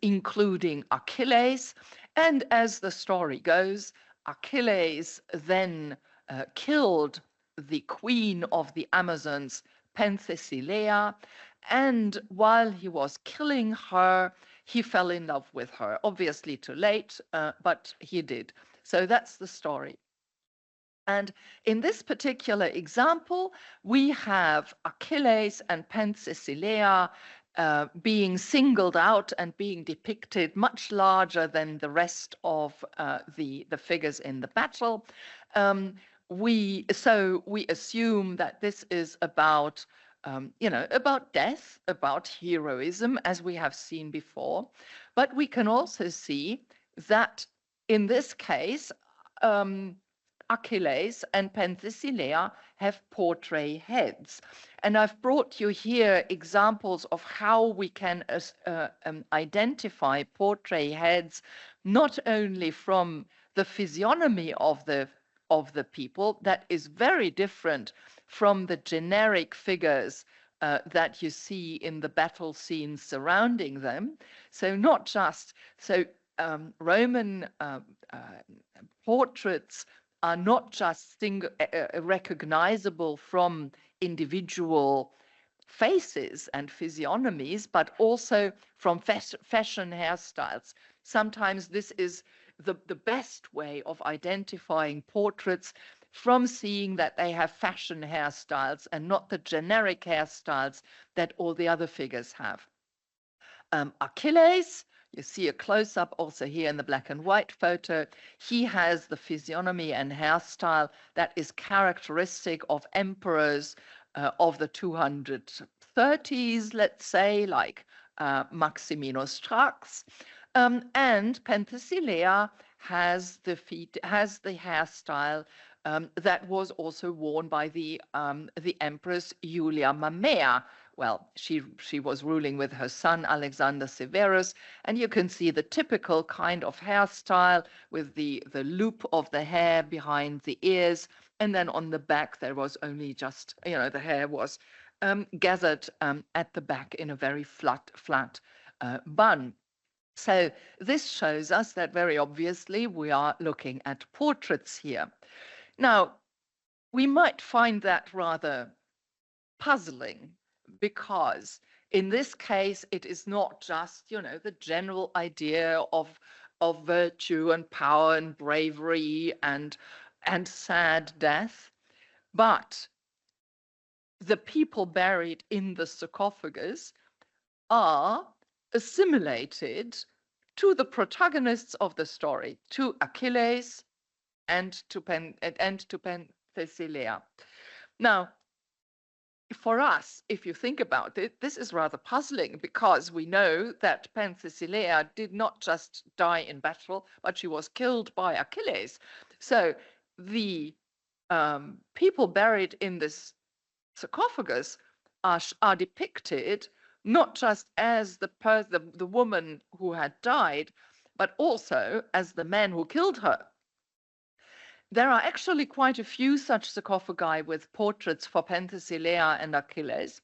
including Achilles. And as the story goes, Achilles then killed the queen of the Amazons, Penthesilea, and while he was killing her, he fell in love with her. Obviously too late, but he did. So that's the story. And in this particular example, we have Achilles and Penthesilea being singled out and being depicted much larger than the rest of the figures in the battle. We assume that this is about about death, about heroism, as we have seen before. But we can also see that in this case, Achilles and Penthesilea have portrait heads. And I've brought you here examples of how we can identify portrait heads, not only from the physiognomy of the people, that is very different from the generic figures that you see in the battle scenes surrounding them. So not just, Roman portraits are not just recognizable from individual faces and physiognomies, but also from fashion hairstyles. Sometimes this is the best way of identifying portraits, from seeing that they have fashion hairstyles and not the generic hairstyles that all the other figures have. Achilles, you see a close-up also here in the black and white photo. He has the physiognomy and hairstyle that is characteristic of emperors of the 230s, let's say, like Maximinus Thrax. And Penthesilea has the hairstyle that was also worn by the Empress Julia Mamaea. Well, she was ruling with her son Alexander Severus, and you can see the typical kind of hairstyle with the loop of the hair behind the ears, and then on the back there was only just, the hair was gathered at the back in a very flat bun. So this shows us that very obviously we are looking at portraits here. Now, we might find that rather puzzling because in this case, it is not just, the general idea of virtue and power and bravery and sad death, but the people buried in the sarcophagus are assimilated to the protagonists of the story, to Achilles and to Penthesilea. Now, for us, if you think about it, this is rather puzzling because we know that Penthesilea did not just die in battle, but she was killed by Achilles. So the people buried in this sarcophagus are depicted not just as the woman who had died, but also as the man who killed her. There are actually quite a few such sarcophagi with portraits for Penthesilea and Achilles.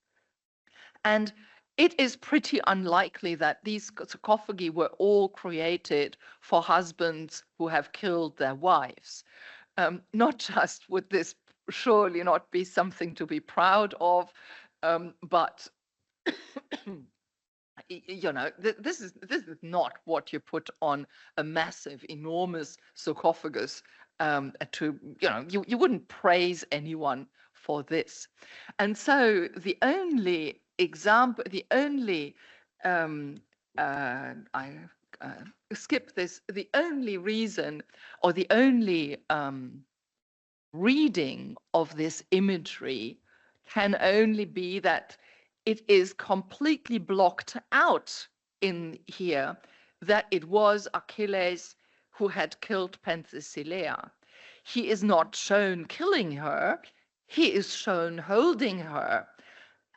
And it is pretty unlikely that these sarcophagi were all created for husbands who have killed their wives. Not just would this surely not be something to be proud of, but this is not what you put on a massive, enormous sarcophagus. You wouldn't praise anyone for this. And so the only example, I skip this, the only reason or the only reading of this imagery can only be that it is completely blocked out in here that it was Achilles who had killed Penthesilea. He is not shown killing her, he is shown holding her.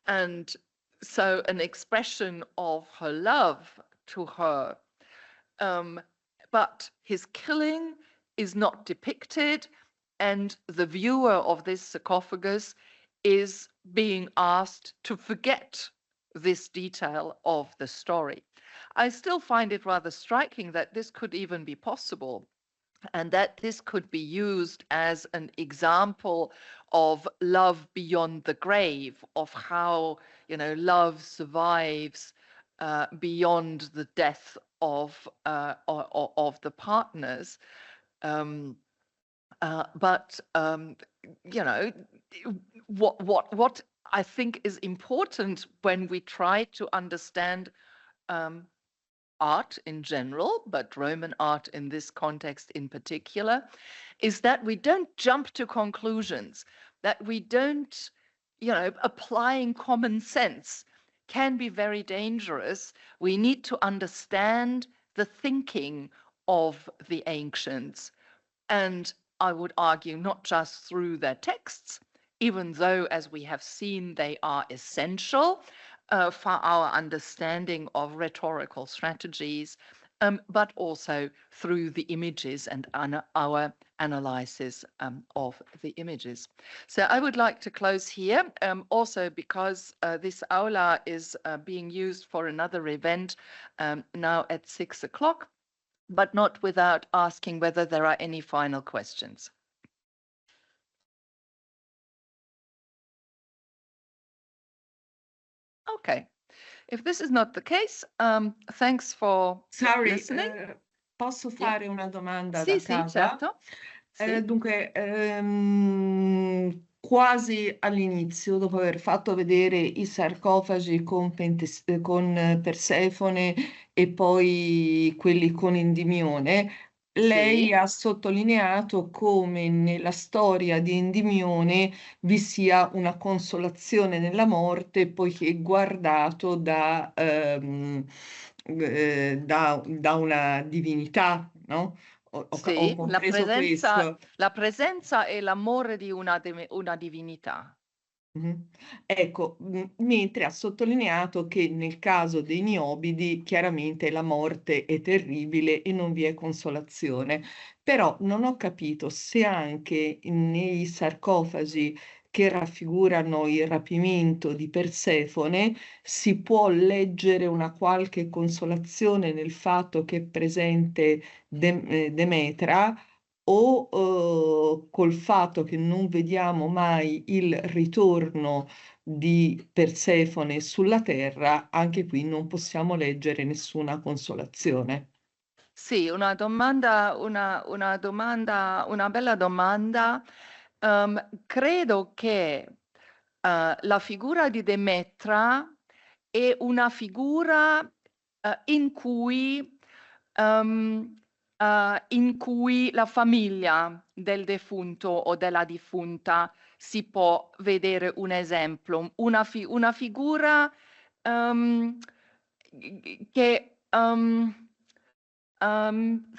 And so an expression of her love to her. But his killing is not depicted, and the viewer of this sarcophagus is being asked to forget this detail of the story. I still find it rather striking that this could even be possible, and that this could be used as an example of love beyond the grave, of how, love survives beyond the death of the partners. But what I think is important when we try to understand art in general, but Roman art in this context in particular, is that we don't jump to conclusions, that we don't, applying common sense can be very dangerous. We need to understand the thinking of the ancients. And I would argue not just through their texts, even though, as we have seen, they are essential for our understanding of rhetorical strategies, but also through the images and our analysis of the images. So I would like to close here, also because this aula is being used for another event now at 6 o'clock. But not without asking whether there are any final questions. Okay. If this is not the case, thanks for listening. Posso fare una domanda Sì, da sì, casa? certo. Sì. Dunque, quasi all'inizio, dopo aver fatto vedere i sarcofagi con Persefone e poi quelli con Endimione, lei Sì. ha sottolineato come nella storia di Endimione vi sia una consolazione nella morte, poiché guardato da una divinità, no? Ho Sì, compreso questo. la presenza e l'amore di una divinità. Ecco, mentre ha sottolineato che nel caso dei Niobidi chiaramente la morte è terribile e non vi è consolazione. Però non ho capito se anche nei sarcofagi che raffigurano il rapimento di Persefone, si può leggere una qualche consolazione nel fatto che è presente Demetra, o col fatto che non vediamo mai il ritorno di Persefone sulla terra, anche qui non possiamo leggere nessuna consolazione. Sì, una bella domanda. Credo che la figura di Demetra è una figura in cui la famiglia del defunto o della defunta si può vedere un esempio, una figura che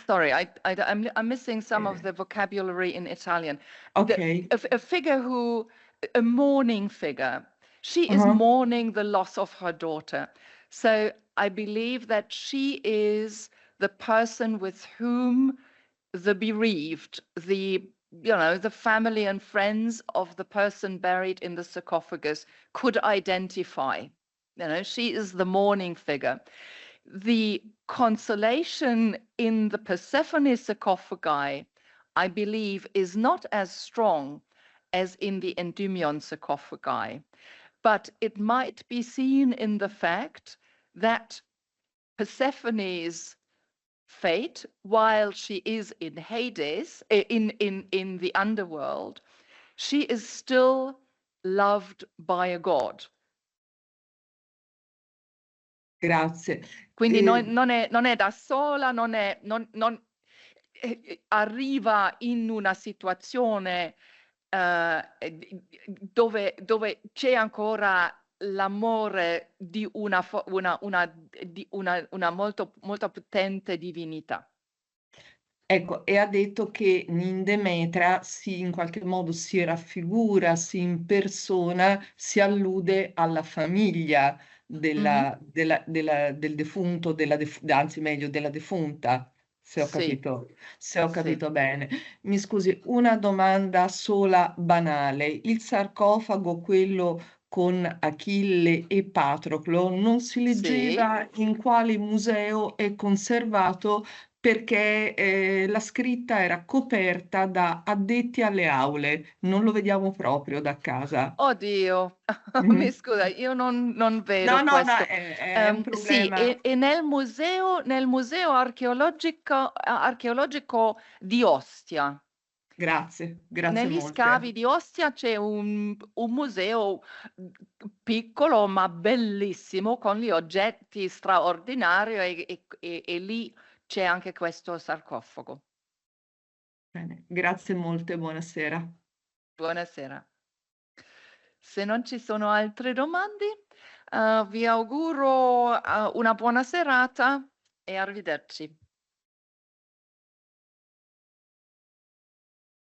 sorry, I'm missing some of the vocabulary in Italian. Ok. A figure a mourning figure. She is Uh-huh. mourning the loss of her daughter. So I believe that she is the person with whom the bereaved, the family and friends of the person buried in the sarcophagus could identify. She is the mourning figure. The consolation in the Persephone sarcophagi, I believe, is not as strong as in the Endymion sarcophagi, but it might be seen in the fact that Persephone's fate, while she is in Hades, in the underworld, she is still loved by a god. Grazie. Quindi non è da sola, arriva in una situazione dove c'è ancora l'amore di una molto, molto potente divinità. Ecco, e ha detto che in Demetra in qualche modo si raffigura, si impersona, si allude alla famiglia Mhm. del defunto, anzi meglio della defunta, se ho Sì, sì, capito bene. Mi scusi, una domanda sola banale. Il sarcofago, quello con Achille e Patroclo, non si sì. leggeva in quale museo è conservato, perché la scritta era coperta da addetti alle aule, non lo vediamo proprio da casa. Oddio, mi Mhm. scusa, io non No, vedo no, no, questo. è un Sì, problema. e nel museo archeologico di Ostia. Grazie, grazie Negli molte. scavi di Ostia c'è un museo piccolo ma bellissimo con gli oggetti straordinari e lì c'è anche questo sarcofago. Bene, grazie molte, buonasera. Buonasera. Se non ci sono altre domande, vi auguro una buona serata e arrivederci.